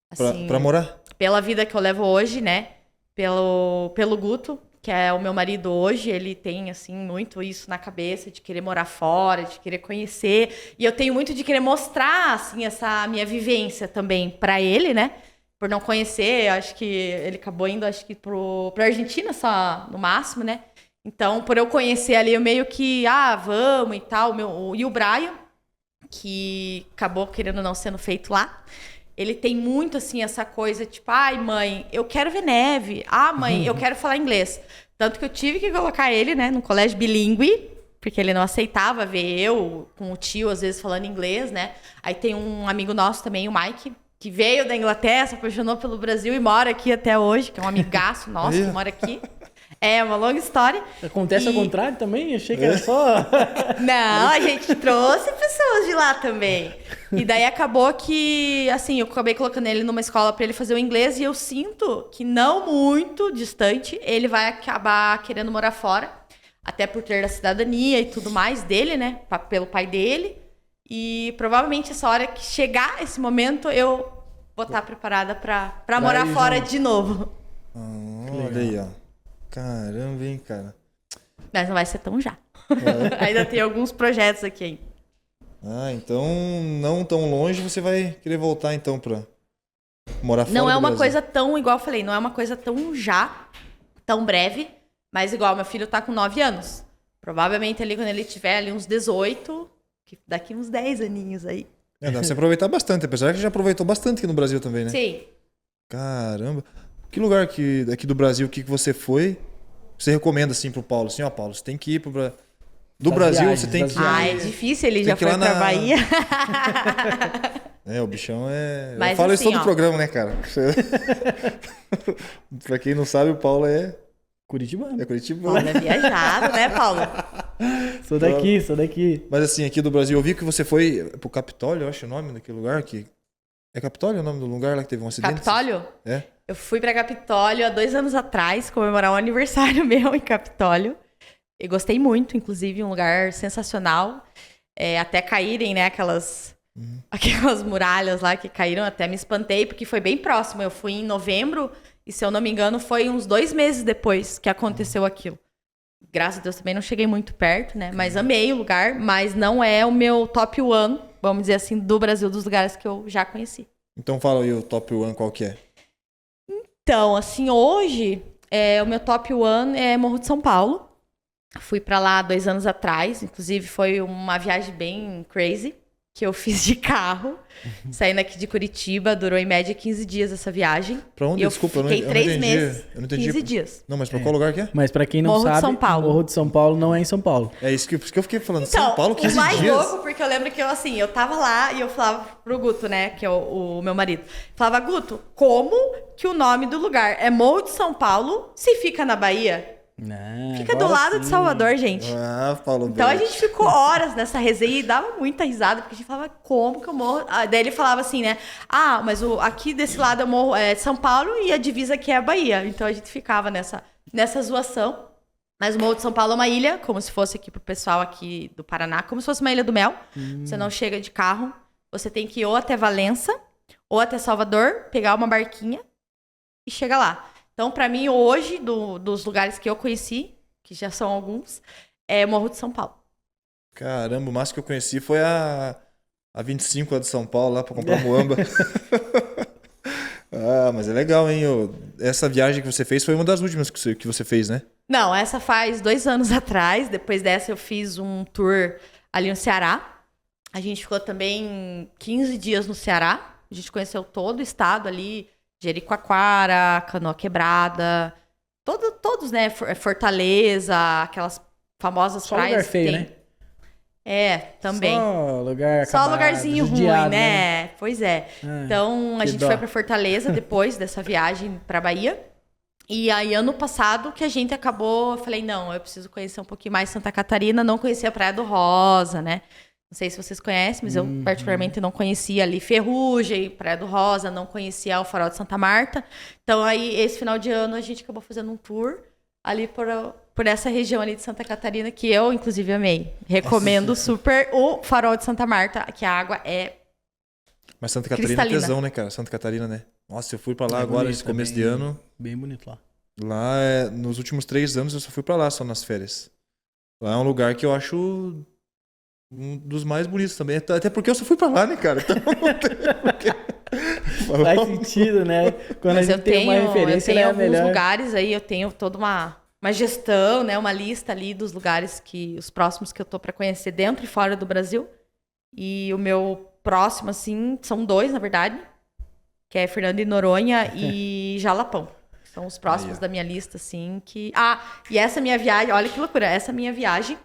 Assim, pra morar? Pela vida que eu levo hoje, né, pelo Guto, que é o meu marido hoje, ele tem, assim, muito isso na cabeça, de querer morar fora, de querer conhecer. E eu tenho muito de querer mostrar, assim, essa minha vivência também pra ele, né? Por não conhecer, acho que ele acabou indo, acho que pra Argentina só, no máximo, né? Então, por eu conhecer ali, eu meio que, vamos e tal. E o Brian, que acabou querendo não sendo feito lá, ele tem muito, assim, essa coisa, tipo, ai, mãe, eu quero ver neve. Mãe, eu quero falar inglês. Tanto que eu tive que colocar ele, né, no colégio bilíngue, porque ele não aceitava ver eu com o tio, às vezes, falando inglês, né. Aí tem um amigo nosso também, o Mike, que veio da Inglaterra, se apaixonou pelo Brasil e mora aqui até hoje, que é um amigaço nosso que mora aqui. É uma longa história. Acontece ao contrário também? Achei que era só... Não, a gente trouxe pessoas de lá também. E daí acabou que, assim, eu acabei colocando ele numa escola para ele fazer o inglês e eu sinto que não muito distante ele vai acabar querendo morar fora, até por ter a cidadania e tudo mais dele, né, pelo pai dele. E provavelmente essa hora que chegar esse momento, eu vou estar preparada pra Pra morar ir fora junto. de novo. Olha aí, ó. Caramba, hein, cara. Mas não vai ser tão já. Ainda tem alguns projetos aqui ainda. Ah, então não tão longe você vai querer voltar então pra morar fora Não é do uma Brasil. coisa tão, igual eu falei, não é uma coisa tão já, tão breve, mas igual meu filho tá com 9 anos. Provavelmente ali quando ele tiver ali uns 18, que daqui uns 10 aninhos aí. É, dá pra você aproveitar bastante, apesar que já aproveitou bastante aqui no Brasil também, né? Sim. Caramba. Que lugar aqui do Brasil que você foi, você recomenda assim pro Paulo? Assim, ó, Paulo, você tem que ir pro Brasil. Do Das Brasil viagens, você tem das que Ah, é difícil, ele Tem já que ir foi lá pra na- Bahia. É, o bichão é. Mas Eu falo isso assim, todo ó. programa, né, cara? Pra quem não sabe, o Paulo é Curitibano. curitibano. Olha, viajado, né, Paulo? Sou daqui. Mas assim, aqui do Brasil, eu vi que você foi pro Capitólio, eu acho o nome daquele lugar que. É Capitólio o nome do lugar lá que teve um acidente? Capitólio? É. Eu fui pra Capitólio há 2 anos atrás, comemorar um aniversário meu em Capitólio. E gostei muito, inclusive, um lugar sensacional. Até caírem, né, aquelas muralhas lá que caíram, até me espantei, porque foi bem próximo. Eu fui em novembro e, se eu não me engano, foi uns 2 meses depois que aconteceu aquilo. Graças a Deus também não cheguei muito perto, né? Mas amei o lugar, mas não é o meu top 1, vamos dizer assim, do Brasil, dos lugares que eu já conheci. Então fala aí o top 1 qual que é. Então, assim, hoje, o meu top 1 é Morro de São Paulo. Fui pra lá 2 anos atrás, inclusive foi uma viagem bem crazy, que eu fiz de carro, saindo aqui de Curitiba, durou em média 15 dias essa viagem. Pra onde? E eu Desculpa, eu não- fiquei eu não 3 entendi. meses, Eu não entendi. 15 dias. Não, mas pra qual lugar que é? Mas pra quem não Morro de sabe, São Paulo. Morro de São Paulo não é em São Paulo. É isso que eu fiquei falando. Então, São Paulo, 15 o mais dias. louco, porque eu lembro que eu tava lá e eu falava pro Guto, né, que é o meu marido. Falava, Guto, como que o nome do lugar é Morro de São Paulo se fica na Bahia? Fica do agora lado de sim. Salvador, gente. Ah, Paulo Então a Bento. gente ficou horas nessa resenha e dava muita risada, porque a gente falava, como que eu morro? Daí ele falava assim, né? Ah, mas aqui desse lado eu morro é São Paulo e a divisa aqui é a Bahia. Então a gente ficava nessa zoação. Mas o Morro de São Paulo é uma ilha, como se fosse aqui pro pessoal aqui do Paraná, como se fosse uma ilha do mel. Você não chega de carro, você tem que ir ou até Valença, ou até Salvador, pegar uma barquinha e chega lá. Então, pra mim, hoje, dos lugares que eu conheci, que já são alguns, é Morro de São Paulo. Caramba, o máximo que eu conheci foi a 25 lá de São Paulo, lá pra comprar muamba. Ah, mas é legal, hein? Essa viagem que você fez foi uma das últimas que você fez, né? Não, essa faz 2 anos atrás. Depois dessa, eu fiz um tour ali no Ceará. A gente ficou também 15 dias no Ceará. A gente conheceu todo o estado ali. Jericoacoara, Canoa Quebrada. Todos, né? Fortaleza, aquelas famosas Só praias lugar que feio, tem. né? Também. Só lugar Só acabado, lugarzinho judiado, ruim, né? Pois é. Então, a que gente dó. foi pra Fortaleza depois dessa viagem pra Bahia. E aí, ano passado, que a gente acabou... Eu falei, não, eu preciso conhecer um pouquinho mais Santa Catarina. Não conhecia a Praia do Rosa, né? Não sei se vocês conhecem, mas eu particularmente não conhecia ali Ferrugem, Praia do Rosa. Não conhecia o Farol de Santa Marta. Então, aí, esse final de ano, a gente acabou fazendo um tour ali por essa região ali de Santa Catarina, que eu, inclusive, amei. Recomendo super o Farol de Santa Marta, que a água é... Mas Santa Catarina é Cristalina. tesão, né, cara? Santa Catarina, né? Nossa, eu fui pra lá É agora, bonito, esse começo é de bem- ano. Bem bonito lá. Lá, nos últimos 3 anos, eu só fui pra lá, só nas férias. Lá é um lugar que eu acho um dos mais bonitos também. Até porque eu só fui pra lá, né, cara? Então não tem porquê. Faz sentido, né? Quando Mas a gente tem uma referência, eu tenho ela é alguns melhor. lugares aí, eu tenho toda uma gestão, né? Uma lista ali dos lugares os próximos que eu tô para conhecer dentro e fora do Brasil. E o meu próximo, assim, são 2, na verdade, que é Fernando de Noronha e Jalapão. São os próximos da minha lista, assim, que... Ah, e essa minha viagem, olha que loucura, essa minha viagem,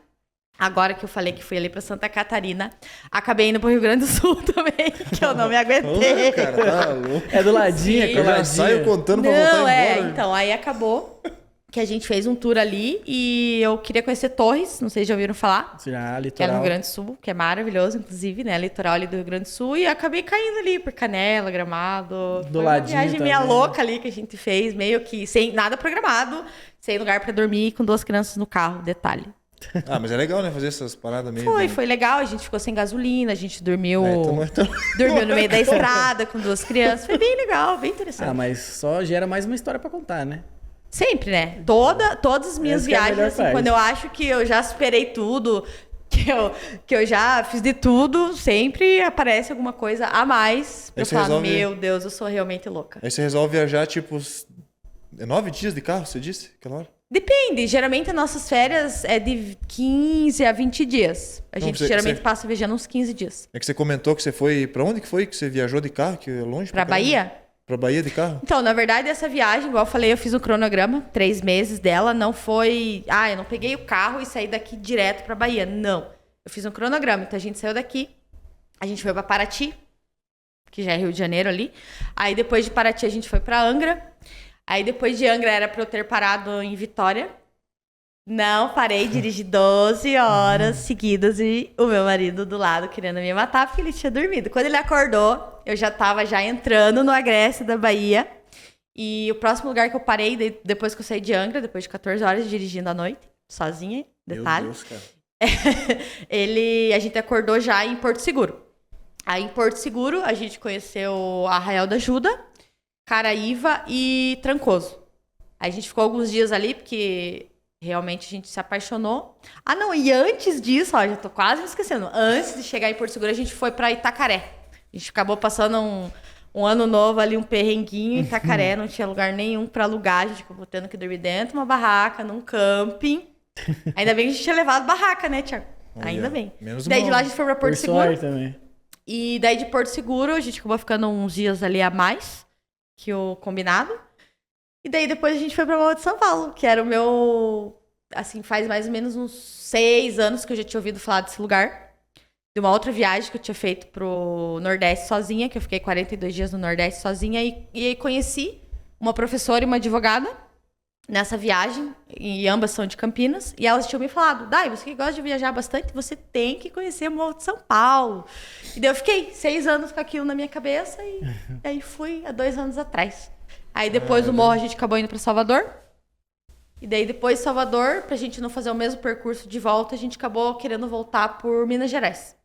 agora que eu falei que fui ali pra Santa Catarina, acabei indo pro Rio Grande do Sul também, que eu não me aguentei. Ô, cara, tá louco. É do ladinho, Sim. é Eu já coladinho. saio contando pra voltar Não, embora. então, aí acabou que a gente fez um tour ali e eu queria conhecer Torres, não sei se já ouviram falar. Já, Que é no litoral. Rio Grande do Sul, que é maravilhoso, inclusive, né? Litoral ali do Rio Grande do Sul. E acabei caindo ali por Canela, Gramado. Do Foi uma ladinho viagem meia também. louca ali que a gente fez, meio que sem nada programado, sem lugar pra dormir, com 2 crianças no carro, detalhe. Ah, mas é legal, né? Fazer essas paradas meio... Foi legal. A gente ficou sem gasolina, a gente dormiu... então... Dormiu no meio da estrada com 2 crianças. Foi bem legal, bem interessante. Ah, mas só gera mais uma história pra contar, né? Sempre, né? Todas as minhas Essa que é a viagens, melhor assim, parte. quando eu acho que eu já superei tudo, que eu já fiz de tudo, sempre aparece alguma coisa a mais. Aí Eu você falo, resolve- meu Deus, eu sou realmente louca. Aí você resolve viajar, tipo... 9 dias de carro, você disse? Aquela hora? Depende, geralmente as nossas férias é de 15 a 20 dias. A Não, gente você- geralmente você- passa viajando uns 15 dias. É que você comentou que você foi... Pra onde que foi que você viajou de carro? Que é longe Pra caramba? Bahia? Pra Bahia de carro? Então, na verdade, essa viagem, igual eu falei, eu fiz um cronograma, 3 meses dela, não foi... Ah, eu não peguei o carro e saí daqui direto pra Bahia. Não. Eu fiz um cronograma. Então, a gente saiu daqui, a gente foi pra Paraty, que já é Rio de Janeiro ali. Aí, depois de Paraty, a gente foi pra Angra. Aí, depois de Angra, era pra eu ter parado em Vitória. Não, parei, dirigi 12 horas seguidas e o meu marido do lado querendo me matar porque ele tinha dormido. Quando ele acordou, eu já tava já entrando no Agreste da Bahia. E o próximo lugar que eu parei, depois que eu saí de Angra, depois de 14 horas dirigindo à noite, sozinha, detalhe. Meu Deus, cara. A gente acordou já em Porto Seguro. Aí em Porto Seguro, a gente conheceu Arraial da Ajuda, Caraíva e Trancoso. Aí a gente ficou alguns dias ali, porque realmente a gente se apaixonou. Ah, não, e antes disso, ó, já tô quase me esquecendo. Antes de chegar em Porto Seguro, a gente foi pra Itacaré. A gente acabou passando um ano novo ali, um perrenguinho em Itacaré, não tinha lugar nenhum pra alugar. A gente acabou tendo que dormir dentro de uma barraca, num camping. Ainda bem que a gente tinha levado barraca, né, Thiago? Ainda bem. Menos Daí mal. de lá a gente foi pra Porto Por Seguro. sorte também. E daí de Porto Seguro, a gente acabou ficando uns dias ali a mais que o combinado. E daí depois a gente foi pra Morro de São Paulo, que era o meu... Assim, faz mais ou menos uns 6 anos que eu já tinha ouvido falar desse lugar. De uma outra viagem que eu tinha feito pro Nordeste sozinha, que eu fiquei 42 dias no Nordeste sozinha. E aí conheci uma professora e uma advogada nessa viagem, e ambas são de Campinas. E elas tinham me falado, Dai, você que gosta de viajar bastante, você tem que conhecer o Morro de São Paulo. E daí eu fiquei 6 anos com aquilo na minha cabeça e aí fui há 2 anos atrás. Aí depois do Morro a gente acabou indo para Salvador. E daí depois de Salvador, pra gente não fazer o mesmo percurso de volta, a gente acabou querendo voltar por Minas Gerais.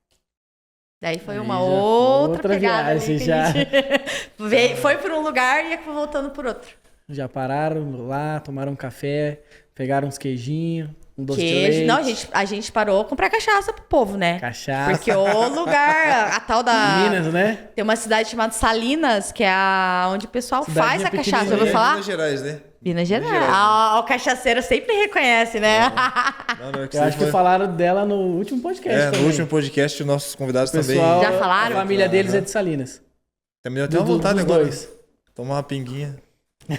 Daí foi Aí uma já outra outra pegada viagem, ali que já. a gente foi por um lugar e acabou voltando por outro. Já pararam lá, tomaram um café, pegaram uns queijinhos, um doce de Queijo. leite, Não, a gente parou a comprar cachaça pro povo, né? cachaça. Porque o lugar, a tal da... Minas, né? Tem uma cidade chamada Salinas, que é onde o pessoal Cidadinha faz a cachaça. pequenininha. Já ouviu falar? Minas Gerais, né? Minas Gerais. Minas Gerais. Ah, o cachaceiro sempre reconhece, né? Não, é que Eu você acho que foi- falaram dela no último podcast É, também. no último podcast, nossos convidados O pessoal, também... Já falaram? A família deles Aham. é de Salinas. Também deu até uma Do- vontade dos agora. dois. Tomar uma pinguinha de Aí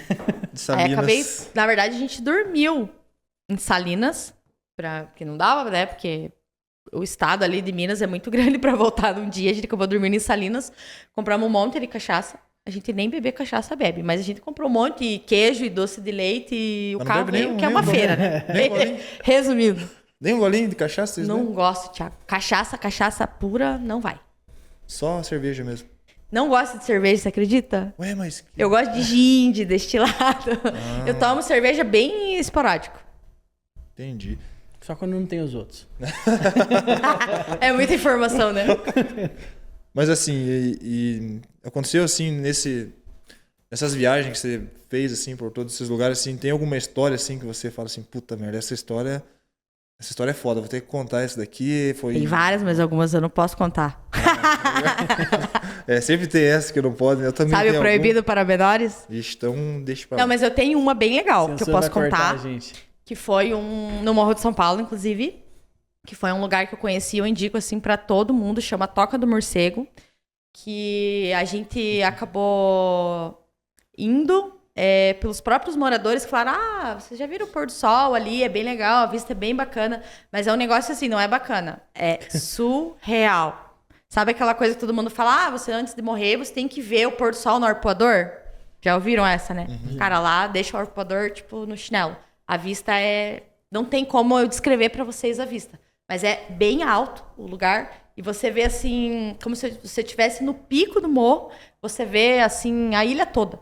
Salinas. acabei... Na verdade, a gente dormiu em Salinas, porque não dava, né? Porque o estado ali de Minas é muito grande pra voltar num dia. A gente acabou dormindo em Salinas, compramos um monte de cachaça. A gente nem beber cachaça bebe, mas a gente comprou um monte de queijo e doce de leite e o Mas não carro bebe veio, nem- que é uma nem um feira, né? Nem um golinho? Resumindo, Nem um golinho de cachaça, vocês não não? gosto, Thiago. Cachaça pura, não vai. Só cerveja mesmo. Não gosto de cerveja, você acredita? Ué, mas... Eu gosto de gin, de destilado. Eu tomo cerveja bem esporádico. Entendi. Só quando não tem os outros. É muita informação, né? Mas assim, e aconteceu assim, nessas viagens que você fez assim por todos esses lugares, assim, tem alguma história assim que você fala assim, puta merda, essa história é foda, vou ter que contar essa daqui, foi... Tem várias, mas algumas eu não posso contar. É, sempre tem essa que não pode, eu também Sabe o tenho proibido para menores? algum. Vixe, então deixa pra Não, lá. mas eu tenho uma bem legal que eu Censura posso vai cortar contar. a gente. Que foi no Morro de São Paulo, inclusive. Que foi um lugar que eu conheci, eu indico assim pra todo mundo, chama Toca do Morcego. Que a gente acabou indo pelos próprios moradores que falaram: ah, vocês já viram o pôr do sol ali, é bem legal, a vista é bem bacana. Mas é um negócio assim, não é bacana, é surreal. Sabe aquela coisa que todo mundo fala: ah, você antes de morrer, você tem que ver o pôr do sol no arpoador? Já ouviram essa, né? O cara lá deixa o arpoador, tipo, no chinelo. A vista não tem como eu descrever pra vocês a vista. Mas é bem alto o lugar. E você vê, assim, como se você estivesse no pico do morro. Você vê, assim, a ilha toda.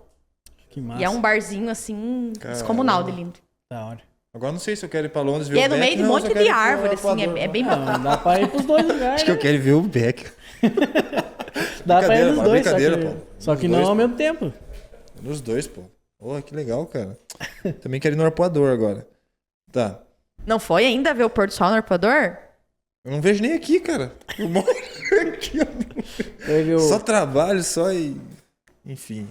Que massa. E é um barzinho, assim, Caramba. descomunal de lindo. Da hora. Agora não sei se eu quero ir pra Londres ver E o é no Beck. meio de um não, monte se eu de quero ir pro árvore, assim, Equador. é bem Não, dá pra ir pros dois lugares. Acho que eu quero ver o Beck. Dá pra ir Brincadeira, nos pô, dois, brincadeira, pô. só que Nos não dois, ao pô. mesmo tempo. Nos dois, pô. Que legal, cara. Também quero ir no Arpoador agora. Tá. Não foi ainda ver o pôr do sol no Arpoador? Eu não vejo nem aqui, cara. Eu moro aqui, ó. Teve o... Só trabalho, só e... Enfim.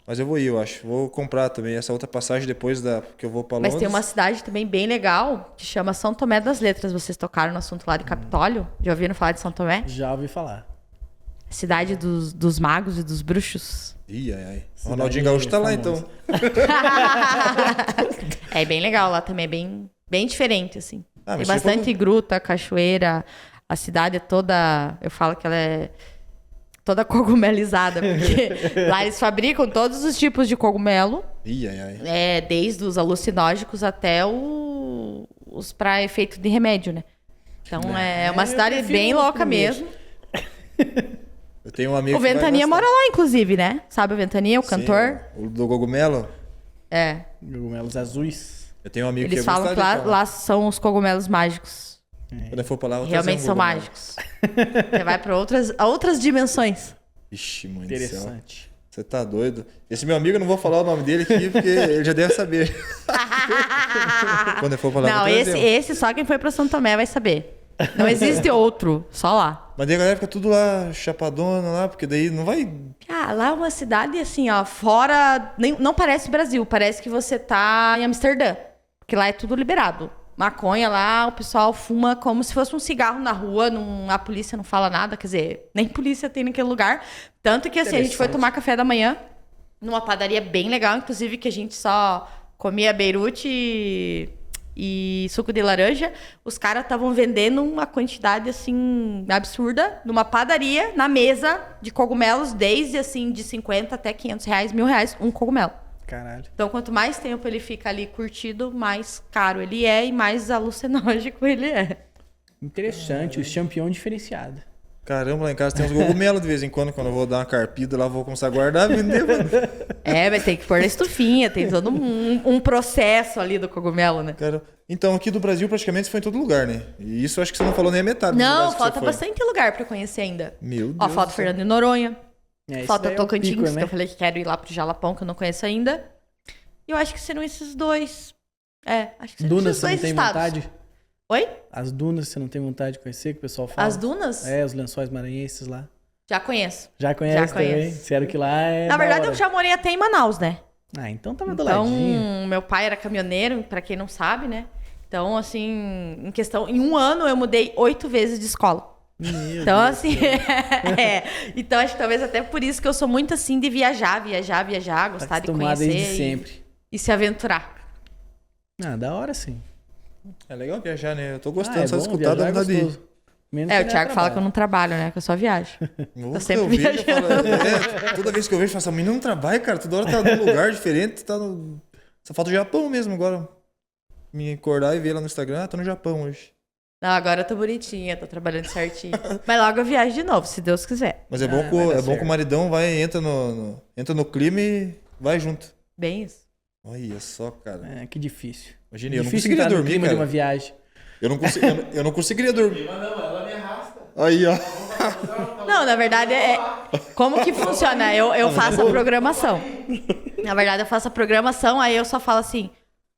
Mas eu vou ir, eu acho. Vou comprar também essa outra passagem depois que eu vou pra Londres. Mas tem uma cidade também bem legal que chama São Tomé das Letras. Vocês tocaram no assunto lá de Capitólio? Já ouviram falar de São Tomé? Já ouvi falar. Cidade dos magos e dos bruxos. Ih, ai, ai. O Cidade Ronaldinho Gaúcho tá lá, famosa. então. É bem legal lá também, é bem diferente, assim. Ah, Tem mas bastante tipo- gruta, cachoeira. A cidade é toda... Eu falo que ela é toda cogumelizada, porque lá eles fabricam todos os tipos de cogumelo, Ih, ai, ai. desde os alucinógicos até os para efeito de remédio, né? Então é uma cidade prefiro bem os louca primeiros. mesmo. Eu tenho um amigo O que vai Ventania gostar. mora lá, inclusive, né? Sabe o Ventania, o Sim, cantor? o do Cogumelo. É. Cogumelos azuis. Eu tenho um amigo Eles que falam que lá são os cogumelos mágicos. Quando eu for pra lá, eu vou Realmente trazer são um cogumelo. mágicos. Você vai para outras dimensões. Ixi, mãe do céu. Interessante. Você tá doido? Esse meu amigo, eu não vou falar o nome dele aqui, porque ele já deve saber. Quando eu for pra lá, eu Não, vou trazer um. esse só quem foi pra São Tomé vai saber. Não existe outro, só lá. Mas daí a galera fica tudo lá, chapadona lá, porque daí não vai... Ah, lá é uma cidade assim, ó, fora... não parece Brasil, parece que você tá em Amsterdã. Porque lá é tudo liberado. Maconha lá, o pessoal fuma como se fosse um cigarro na rua, a polícia não fala nada, quer dizer, nem polícia tem naquele lugar. Tanto que assim, a gente foi tomar café da manhã numa padaria bem legal, inclusive que a gente só comia beirute e suco de laranja. Os caras estavam vendendo uma quantidade assim absurda numa padaria, na mesa de cogumelos, desde assim de 50 até 500 reais, R$1.000 um cogumelo. Caralho. Então, quanto mais tempo ele fica ali curtido, mais caro ele é e mais alucinógico ele é. Interessante, o champion diferenciado. Caramba, lá em casa tem uns cogumelos de vez em quando eu vou dar uma carpida lá, vou começar a guardar, vender, mano. Vai ter que pôr na estufinha, tem todo um processo ali do cogumelo, né? Cara, então, aqui do Brasil, praticamente, você foi em todo lugar, né? E isso acho que você não falou nem a metade dos Não, lugares que falta você foi. bastante lugar pra conhecer ainda. Meu Deus. Ó, falta do céu. Fernando de Noronha, Esse falta daí é o Tocantins, pico, né? que eu falei que quero ir lá pro Jalapão, que eu não conheço ainda. E eu acho que serão esses dois. Acho que serão Dunas, esses você dois não tem estados. vontade? Oi? As dunas, você não tem vontade de conhecer, que o pessoal fala? As dunas? É, os lençóis maranhenses lá. Já conheço. Já conhece também? conheço. Disseram que lá é Na da verdade, hora. eu já morei até em Manaus, né? Ah, então tava do ladinho. Então, meu pai era caminhoneiro, pra quem não sabe, né? Então, assim, em um ano eu mudei 8 vezes de escola. Meu Então, Deus. assim, Então, acho que talvez até por isso que eu sou muito assim de viajar, gostar de Acostumado conhecer desde sempre. e se aventurar. Ah, da hora sim. É legal viajar, né? Eu tô gostando só de bom, escutar, dá viajar é vontade de ir. gostoso. Menos O que não Thiago fala que eu trabalho. não trabalho, né? Que eu só viajo. Nossa, sempre eu vejo, eu viajando. falo, toda vez que eu vejo, eu falo assim, menino não trabalha, cara. Toda hora tá num lugar diferente, tá no... Só falta o Japão mesmo agora. Me acordar e ver lá no Instagram, tô no Japão hoje. Não, agora eu tô bonitinha, tô trabalhando certinho. Mas logo eu viajo de novo, se Deus quiser. Mas é Ah, bom, vai dar que certo. o maridão entra no clima e vai junto. Bem isso. Olha só, cara. É, que difícil. Imagina, eu não Difícil conseguiria entrar no dormir, clima de uma cara. viagem. Eu não conseguiria dormir. Ela me arrasta. Aí, ó. Não, na verdade, como que funciona? Eu faço a programação. Na verdade, eu faço a programação, aí eu só falo assim,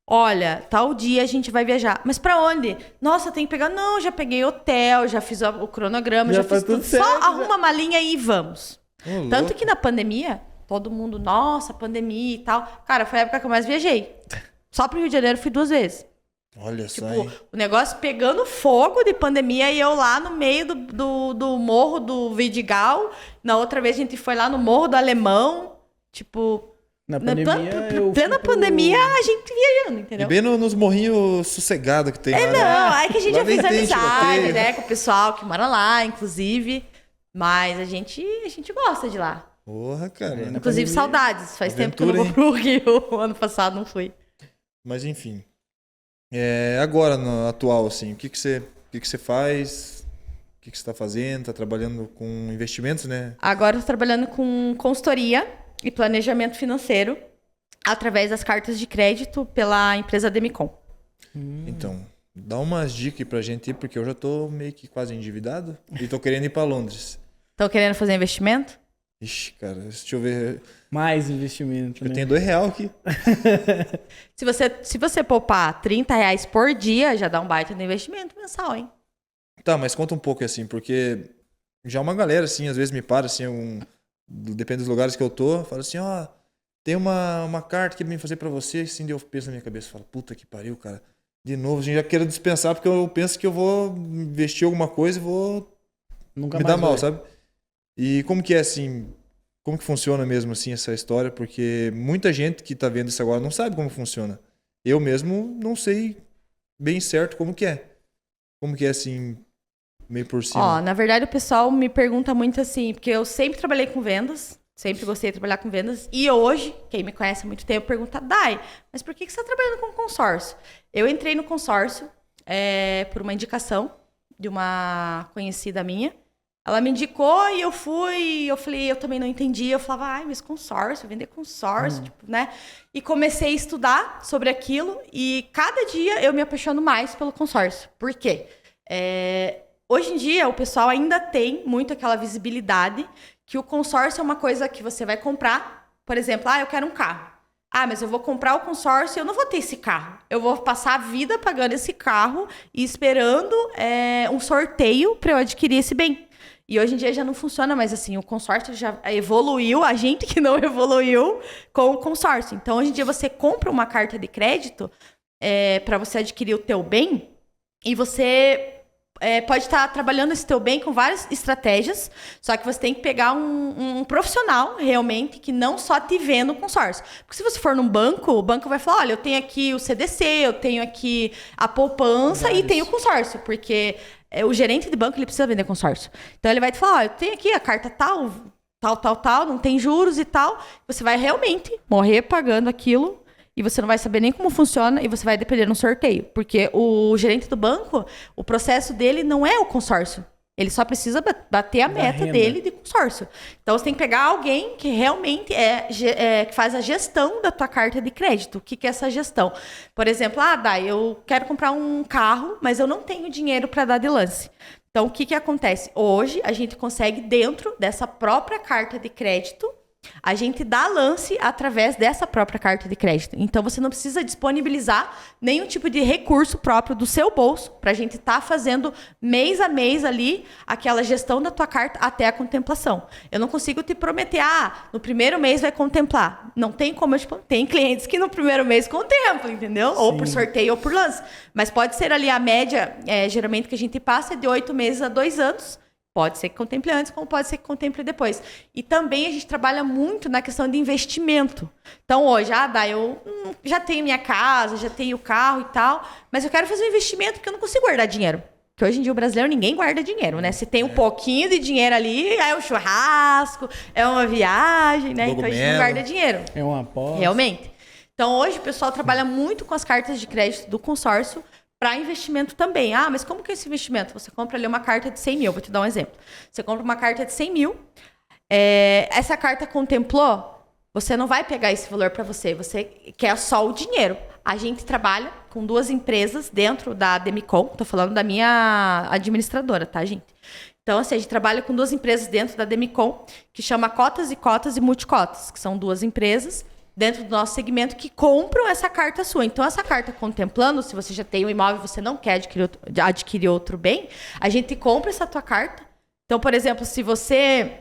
olha, tal dia a gente vai viajar. Mas pra onde? Nossa, tem que pegar... Não, já peguei hotel, já fiz o cronograma, Já já tá fiz tudo tudo. certo, Só já. arruma a malinha e vamos. Ô, Tanto louco. que na pandemia, todo mundo, nossa, pandemia e tal. Cara, foi a época que eu mais viajei. Só pro Rio de Janeiro fui 2 vezes. Olha só, Tipo, hein? o negócio pegando fogo de pandemia e eu lá no meio do morro do Vidigal. Na outra vez a gente foi lá no morro do Alemão. Tipo, Na na pandemia, eu plena fui pro- pandemia a gente viajando, E entendeu? bem nos morrinhos sossegados que tem lá, né? Não, aí que a gente Lá já fez nem tem amizade, tiroteio. né? Com o pessoal que mora lá, inclusive. Mas a gente gosta de lá. Porra, cara. É, na Inclusive, pandemia, saudades. Faz tempo que eu não vou aventura, pro Rio. O ano passado não fui. Mas enfim. Agora, no atual, assim, o que você faz? O que você tá fazendo? Tá trabalhando com investimentos, né? Agora eu tô trabalhando com consultoria e planejamento financeiro através das cartas de crédito pela empresa Demicon. Então, dá umas dicas aí pra gente ir, porque eu já tô meio que quase endividado e tô querendo ir pra Londres. Estão querendo fazer investimento? Ixi, cara, deixa eu ver. Mais investimento, Eu né? tenho R$2 aqui. Se você poupar R$30 por dia, já dá um baita de investimento mensal, hein? Tá, mas conta um pouco assim, porque já uma galera, assim, às vezes me para, assim, depende dos lugares que eu tô, fala assim, ó, tem uma carta que ele vem fazer pra você, assim, daí eu penso na minha cabeça, falo, puta que pariu, cara. De novo, a gente já quero dispensar, porque eu penso que eu vou investir alguma coisa e vou Nunca me mais dar mal, ver. sabe? E como que é, assim, como que funciona mesmo, assim, essa história? Porque muita gente que tá vendo isso agora não sabe como funciona. Eu mesmo não sei bem certo como que é. Como que é, assim, meio por cima. Ó, na verdade o pessoal me pergunta muito assim, porque eu sempre trabalhei com vendas, sempre gostei de trabalhar com vendas, e hoje, quem me conhece há muito tempo, pergunta, Dai, mas por que você está trabalhando com consórcio? Eu entrei no consórcio por uma indicação de uma conhecida minha. Ela me indicou e eu fui, eu falei, eu também não entendi. Eu falava, ai, mas consórcio, vender consórcio, tipo, né? E comecei a estudar sobre aquilo e cada dia eu me apaixono mais pelo consórcio. Por quê? Hoje em dia, o pessoal ainda tem muito aquela visibilidade que o consórcio é uma coisa que você vai comprar. Por exemplo, eu quero um carro. Mas eu vou comprar o consórcio e eu não vou ter esse carro. Eu vou passar a vida pagando esse carro e esperando um sorteio para eu adquirir esse bem. E hoje em dia já não funciona mais assim. O consórcio já evoluiu, a gente que não evoluiu com o consórcio. Então, hoje em dia, você compra uma carta de crédito para você adquirir o teu bem e você pode estar trabalhando esse teu bem com várias estratégias, só que você tem que pegar um profissional realmente que não só te vê no consórcio. Porque se você for num banco, o banco vai falar, olha, eu tenho aqui o CDC, eu tenho aqui a poupança e tenho o consórcio, porque o gerente de banco ele precisa vender consórcio. Então ele vai te falar, eu tenho aqui a carta tal, não tem juros e tal. Você vai realmente morrer pagando aquilo e você não vai saber nem como funciona e você vai depender de um sorteio. Porque o gerente do banco, o processo dele não é o consórcio. Ele só precisa bater a meta dele de consórcio. Então, você tem que pegar alguém que realmente que faz a gestão da tua carta de crédito. O que é essa gestão? Por exemplo, Dai, eu quero comprar um carro, mas eu não tenho dinheiro para dar de lance. Então, o que acontece? Hoje, a gente consegue, dentro dessa própria carta de crédito, a gente dá lance através dessa própria carta de crédito. Então, você não precisa disponibilizar nenhum tipo de recurso próprio do seu bolso para a gente estar fazendo mês a mês ali aquela gestão da tua carta até a contemplação. Eu não consigo te prometer, no primeiro mês vai contemplar. Não tem como, tem clientes que no primeiro mês contemplam, entendeu? Sim. Ou por sorteio ou por lance. Mas pode ser ali a média, geralmente que a gente passa é de 8 meses a 2 anos. Pode ser que contemple antes, como pode ser que contemple depois. E também a gente trabalha muito na questão de investimento. Então, hoje, eu já tenho minha casa, já tenho carro e tal, mas eu quero fazer um investimento porque eu não consigo guardar dinheiro. Porque hoje em dia o brasileiro, ninguém guarda dinheiro, né? Se tem um pouquinho de dinheiro ali, é um churrasco, é uma viagem, né? Então, a gente não guarda dinheiro. É uma aposta. Realmente. Então, hoje o pessoal trabalha muito com as cartas de crédito do consórcio, para investimento também. Mas como que é esse investimento? Você compra ali uma carta de 100 mil, vou te dar um exemplo. Você compra uma carta de 100 mil, essa carta contemplou, você não vai pegar esse valor para você quer só o dinheiro. A gente trabalha com 2 empresas dentro da Demicon, tô falando da minha administradora, tá, gente? Então, assim, a gente trabalha com 2 empresas dentro da Demicon, que chama Cotas e Multicotas, que são 2 empresas dentro do nosso segmento que compram essa carta sua. Então, essa carta contemplando, se você já tem um imóvel e você não quer adquirir outro bem, a gente compra essa tua carta. Então, por exemplo, se você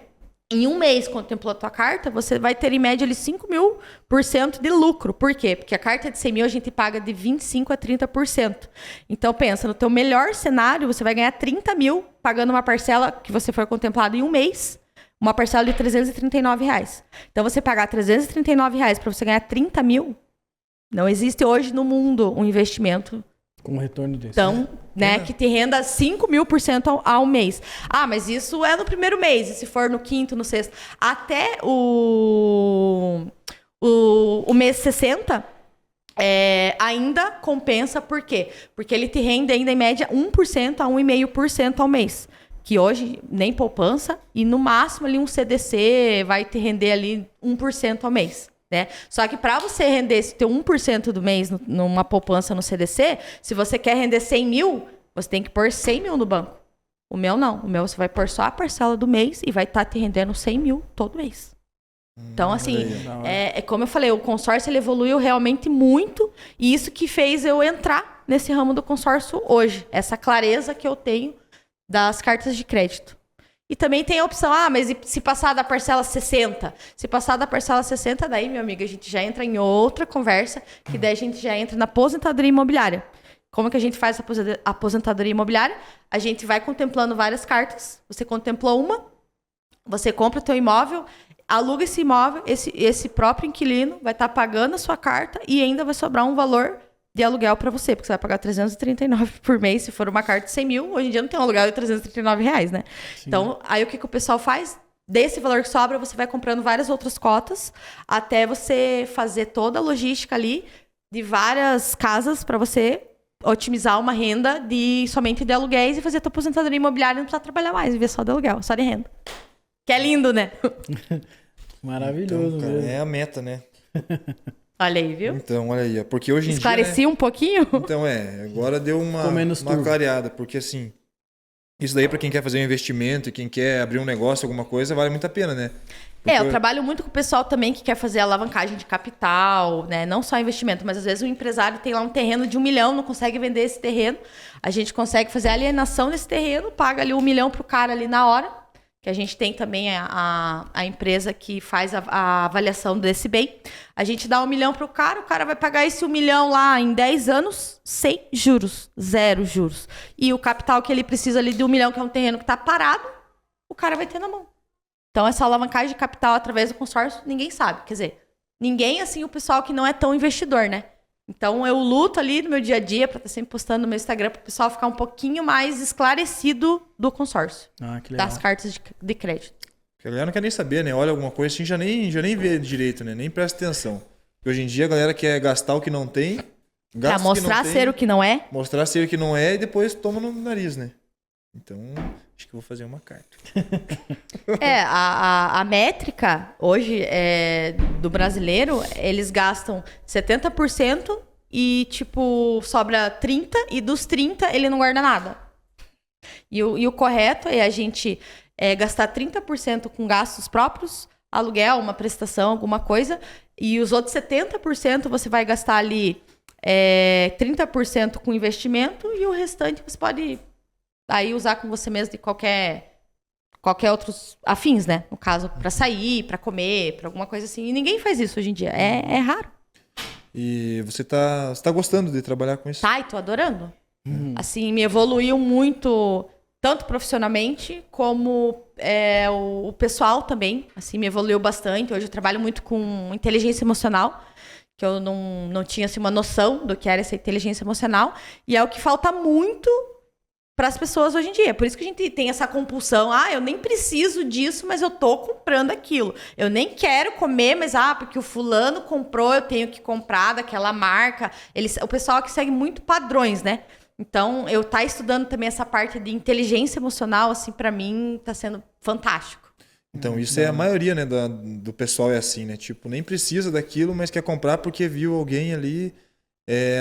em um mês contemplou a tua carta, você vai ter em média ali 5.000% de lucro. Por quê? Porque a carta de 100 mil a gente paga de 25% a 30%. Então, pensa, no teu melhor cenário, você vai ganhar 30 mil pagando uma parcela que você foi contemplado em um mês, uma parcela de R$339. Então, você pagar R$339 para você ganhar 30 mil, não existe hoje no mundo um investimento com retorno desse. Então, que te renda 5.000% ao mês. Mas isso é no primeiro mês. E se for no quinto, no sexto, até o mês 60, ainda compensa. Por quê? Porque ele te rende ainda em média 1% a 1,5% ao mês. Que hoje nem poupança e no máximo ali um CDC vai te render ali 1% ao mês. né? Só que para você render esse teu 1% do mês numa poupança no CDC, se você quer render 100 mil, você tem que pôr 100 mil no banco. O meu não. O meu você vai pôr só a parcela do mês e vai estar te rendendo 100 mil todo mês. Então, assim, como eu falei, o consórcio ele evoluiu realmente muito e isso que fez eu entrar nesse ramo do consórcio hoje. Essa clareza que eu tenho das cartas de crédito. E também tem a opção, mas e se passar da parcela 60? Se passar da parcela 60, daí, meu amigo, a gente já entra em outra conversa, que daí a gente já entra na aposentadoria imobiliária. Como que a gente faz a aposentadoria imobiliária? A gente vai contemplando várias cartas, você contemplou uma, você compra o teu imóvel, aluga esse imóvel, esse próprio inquilino vai estar pagando a sua carta e ainda vai sobrar um valor de aluguel para você, porque você vai pagar 339 por mês se for uma carta de 100 mil. Hoje em dia não tem um aluguel de 339 reais, né? Sim. Então, aí o que o pessoal faz? Desse valor que sobra, você vai comprando várias outras cotas até você fazer toda a logística ali de várias casas para você otimizar uma renda somente de aluguéis e fazer a tua aposentadoria imobiliária e não precisar trabalhar mais, viver só de aluguel, só de renda. Que é lindo, né? Maravilhoso, então, cara, é a meta, né? Olha aí, viu? Então, olha aí. Porque hoje em Esclareci dia, né? um pouquinho? Então, agora deu uma clareada. Porque, assim, isso daí para quem quer fazer um investimento e quem quer abrir um negócio, alguma coisa, vale muito a pena, né? Porque eu trabalho muito com o pessoal também que quer fazer alavancagem de capital, né? Não só investimento, mas às vezes o empresário tem lá um terreno de 1 milhão, não consegue vender esse terreno. A gente consegue fazer a alienação desse terreno, paga ali 1 milhão pro cara ali na hora. Que a gente tem também a empresa que faz a avaliação desse bem. A gente dá 1 milhão pro cara, o cara vai pagar esse 1 milhão lá em 10 anos sem juros, 0 juros. E o capital que ele precisa ali de 1 milhão, que é um terreno que está parado, o cara vai ter na mão. Então, essa alavancagem de capital através do consórcio, ninguém sabe. Quer dizer, ninguém, assim, o pessoal que não é tão investidor, né? Então, eu luto ali no meu dia a dia para estar sempre postando no meu Instagram para o pessoal ficar um pouquinho mais esclarecido do consórcio. Que legal. Das cartas de crédito. A galera não quer nem saber, né? Olha alguma coisa assim, já nem vê direito, né? Nem presta atenção. Porque hoje em dia a galera quer gastar o que não tem. Pra mostrar ser o que não é. Mostrar ser o que não é e depois toma no nariz, né? Então, acho que eu vou fazer uma carta. A métrica hoje do brasileiro, eles gastam 70% e, tipo, sobra 30%, e dos 30% ele não guarda nada. E o correto é a gente gastar 30% com gastos próprios, aluguel, uma prestação, alguma coisa, e os outros 70% você vai gastar ali 30% com investimento e o restante você pode aí usar com você mesmo de qualquer outros afins, né? No caso, para sair, para comer, para alguma coisa assim. E ninguém faz isso hoje em dia. É raro. E você tá gostando de trabalhar com isso? Tá, e tô adorando. Assim, me evoluiu muito, tanto profissionalmente, como o pessoal também. Assim, me evoluiu bastante. Hoje eu trabalho muito com inteligência emocional, que eu não tinha assim, uma noção do que era essa inteligência emocional. E é o que falta muito para as pessoas hoje em dia. Por isso que a gente tem essa compulsão. Eu nem preciso disso, mas eu tô comprando aquilo. Eu nem quero comer, mas porque o fulano comprou, eu tenho que comprar daquela marca. O pessoal que segue muito padrões, né? Então, eu tá estudando também essa parte de inteligência emocional, assim, para mim, tá sendo fantástico. Então, isso é a maioria, né, do pessoal é assim, né? Tipo, nem precisa daquilo, mas quer comprar porque viu alguém ali.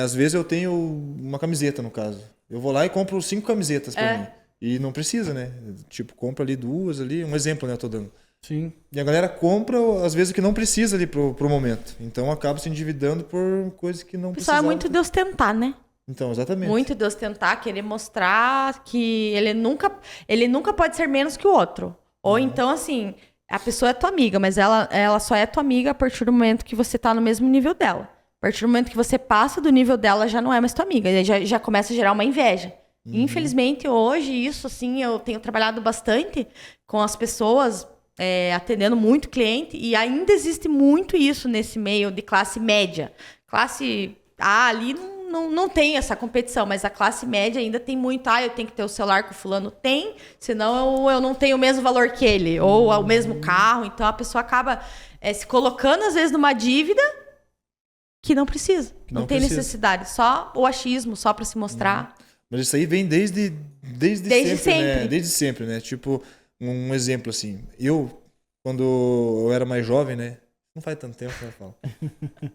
Às vezes eu tenho uma camiseta, no caso. Eu vou lá e compro 5 camisetas pra mim. E não precisa, né? Tipo, compra ali 2 ali. Um exemplo, né? Eu tô dando. Sim. E a galera compra, às vezes, o que não precisa ali pro momento. Então, acaba se endividando por coisas que não precisam. O pessoal é muito de ostentar, né? Então, exatamente. Muito de ostentar, querer mostrar que ele nunca pode ser menos que o outro. Ou então, assim, a pessoa é tua amiga, mas ela só é tua amiga a partir do momento que você tá no mesmo nível dela. A partir do momento que você passa do nível dela, já não é mais tua amiga. Já começa a gerar uma inveja. Infelizmente, hoje, isso, assim, eu tenho trabalhado bastante com as pessoas, atendendo muito cliente, e ainda existe muito isso nesse meio de classe média. Classe A ali não tem essa competição, mas a classe média ainda tem muito. Eu tenho que ter o celular que o fulano tem, senão eu não tenho o mesmo valor que ele, ou o mesmo carro. Então, a pessoa acaba se colocando, às vezes, numa dívida que não precisa. Não tem necessidade. Só o achismo, só para se mostrar. Mas isso aí vem desde sempre, né? Desde sempre, né? Tipo, um exemplo assim. Quando eu era mais jovem, né? Não faz tanto tempo, né, Paulo?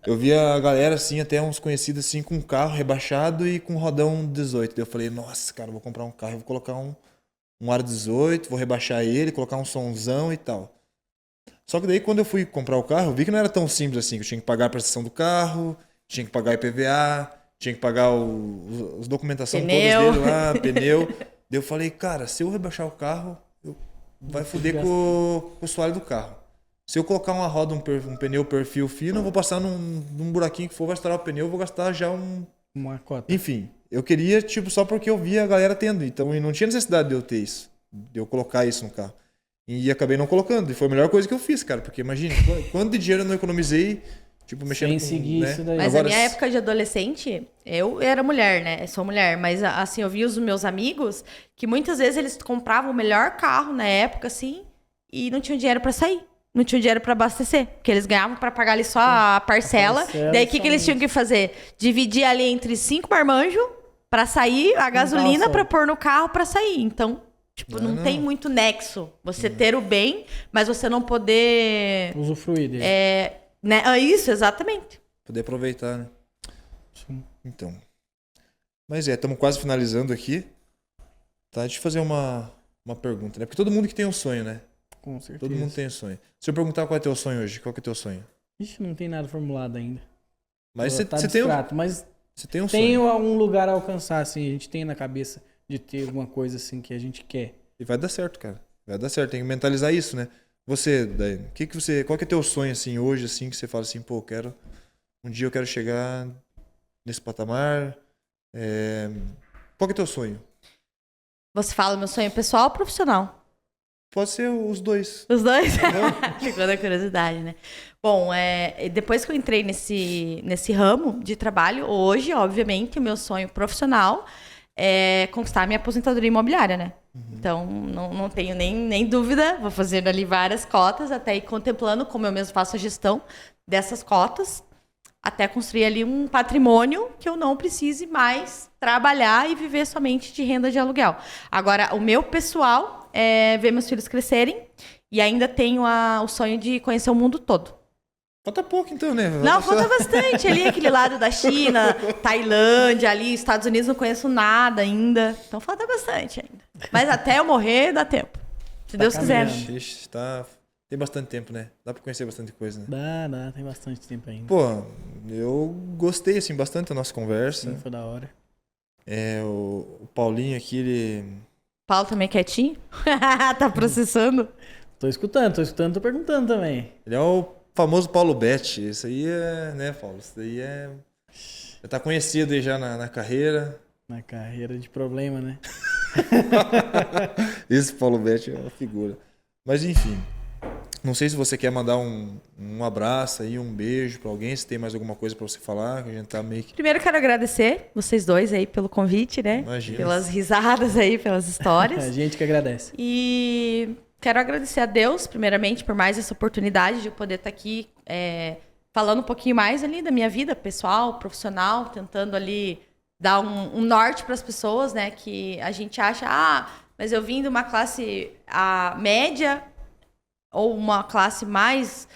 Eu via a galera, assim, até uns conhecidos, assim, com carro rebaixado e com rodão 18. Daí eu falei, nossa, cara, eu vou comprar um carro, eu vou colocar um aro 18, vou rebaixar ele, colocar um sonzão e tal. Só que daí, quando eu fui comprar o carro, eu vi que não era tão simples assim, que eu tinha que pagar a prestação do carro, tinha que pagar IPVA, tinha que pagar os documentação Pneu. todas dele lá, pneu. Daí eu falei, cara, se eu rebaixar o carro, vai foder com o assoalho do carro. Se eu colocar uma roda, um pneu perfil fino, eu vou passar num buraquinho que for, vai estourar o pneu, eu vou gastar já Uma cota. Enfim, eu queria, tipo, só porque eu via a galera tendo. Então, não tinha necessidade de eu ter isso, de eu colocar isso no carro. E acabei não colocando. E foi a melhor coisa que eu fiz, cara. Porque imagina, quanto de dinheiro eu não economizei, tipo, mexendo Sem com... seguir né? isso daí. Mas Agora, a minha época de adolescente, eu era mulher, né? Eu sou mulher, mas assim, eu vi os meus amigos que muitas vezes eles compravam o melhor carro na época, assim, e não tinham dinheiro pra sair. Não tinham dinheiro pra abastecer, porque eles ganhavam pra pagar ali só a parcela. Daí o que eles tinham que fazer? Dividir ali entre 5 marmanjos pra sair, a gasolina pra pôr no carro pra sair. Então, tipo, não tem muito nexo. Você ter o bem, mas você não poder... Usufruir dele. né? Isso, exatamente. Poder aproveitar, né? Sim. Então. Mas estamos quase finalizando aqui. Tá, deixa eu fazer uma pergunta, né? Porque todo mundo que tem um sonho, né? Com certeza. Todo mundo tem um sonho. Se eu perguntar qual é teu sonho hoje, qual que é teu sonho? Ixi, não tem nada formulado ainda. Mas Tá você tem, abstrato, mas você tem um tem sonho. um lugar a alcançar, assim. A gente tem na cabeça de ter alguma coisa, assim, que a gente quer. E vai dar certo, cara. Vai dar certo. Tem que mentalizar isso, né? Você, daí, qual que é teu sonho, assim, hoje, assim, que você fala assim, pô, um dia eu quero chegar nesse patamar. Qual que é teu sonho? Você fala meu sonho pessoal ou profissional? Pode ser os dois. Os dois? Ficou da curiosidade, né? Bom, depois que eu entrei nesse ramo de trabalho, hoje, obviamente, o meu sonho profissional é conquistar a minha aposentadoria imobiliária, né? Então, não tenho nem dúvida, vou fazendo ali várias cotas, até ir contemplando como eu mesmo faço a gestão dessas cotas, até construir ali um patrimônio que eu não precise mais trabalhar e viver somente de renda de aluguel. Agora, o meu pessoal é ver meus filhos crescerem e ainda tenho o sonho de conhecer o mundo todo. Falta pouco, então, né? Não, falta bastante. Ali, aquele lado da China, Tailândia, ali, Estados Unidos, não conheço nada ainda. Então, falta bastante ainda. Mas até eu morrer, dá tempo. Se Deus quiser. caminhando. Ixi, tem bastante tempo, né? Dá pra conhecer bastante coisa, né? Dá, tem bastante tempo ainda. Pô, eu gostei, assim, bastante da nossa conversa. Sim, foi da hora. O Paulinho aqui, ele... Paulo também quietinho? Tá processando? Tô escutando, tô perguntando também. Ele é o famoso Paulo Bet. Isso aí né, Paulo? Isso aí já tá conhecido aí já na carreira. Na carreira de problema, né? Esse Paulo Bet é uma figura. Mas enfim, não sei se você quer mandar um abraço aí, um beijo pra alguém, se tem mais alguma coisa pra você falar, que a gente tá meio que... Primeiro, quero agradecer vocês dois aí pelo convite, né? Imagina. Pelas risadas aí, pelas histórias. A gente que agradece. E quero agradecer a Deus, primeiramente, por mais essa oportunidade de eu poder estar aqui falando um pouquinho mais ali da minha vida pessoal, profissional, tentando ali dar um norte para as pessoas, né? Que a gente acha, mas eu vim de uma classe média ou uma classe mais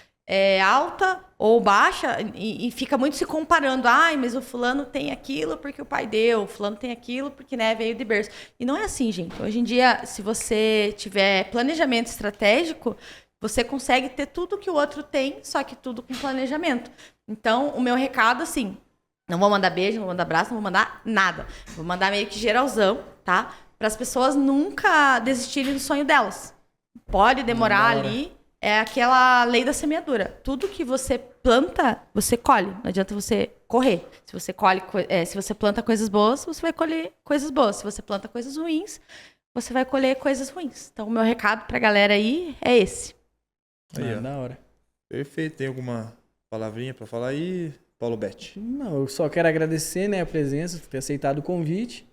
alta ou baixa e fica muito se comparando. Mas o fulano tem aquilo porque o pai deu, o fulano tem aquilo porque, né, veio de berço. E não é assim, gente. Hoje em dia, se você tiver planejamento estratégico, você consegue ter tudo que o outro tem, só que tudo com planejamento. Então, o meu recado, assim, não vou mandar beijo, não vou mandar abraço, não vou mandar nada. Vou mandar meio que geralzão, tá? Para as pessoas nunca desistirem do sonho delas. Pode demorar ali. É aquela lei da semeadura. Tudo que você planta, você colhe. Não adianta você correr. Se você planta coisas boas, você vai colher coisas boas. Se você planta coisas ruins, você vai colher coisas ruins. Então, o meu recado pra galera aí é esse. Aí, ó. Da hora. Perfeito. Tem alguma palavrinha pra falar aí, Paulo Bet? Não, eu só quero agradecer, né, a presença, ter aceitado o convite.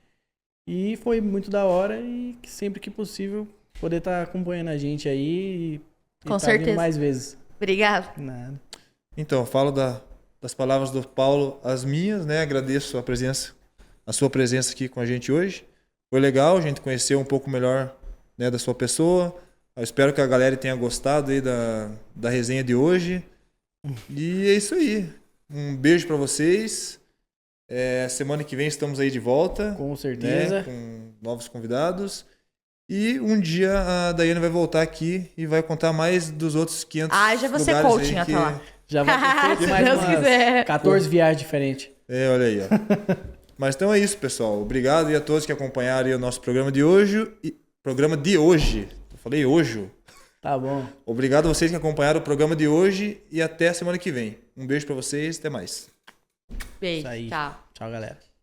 E foi muito da hora e que sempre que possível poder estar acompanhando a gente aí e Com tá vindo certeza. mais vezes. Obrigada. Nada. Então, eu falo das palavras do Paulo, as minhas, né? Agradeço a sua presença aqui com a gente hoje. Foi legal a gente conhecer um pouco melhor, né, da sua pessoa. Eu espero que a galera tenha gostado aí da resenha de hoje. E é isso aí. Um beijo pra vocês. Semana que vem estamos aí de volta. Com certeza. Né, com novos convidados. E um dia a Daiane vai voltar aqui e vai contar mais dos outros 500 já vou ser lugares coaching aí até lá. Já vai ter feito Se mais Deus umas quiser. 14 viagens diferentes. Olha aí, ó. Mas então é isso, pessoal. Obrigado e a todos que acompanharam aí o nosso programa de hoje. Eu falei hoje. Tá bom. Obrigado a vocês que acompanharam o programa de hoje e até a semana que vem. Um beijo pra vocês, até mais. Beijo, Isso aí. tchau. Tchau, galera.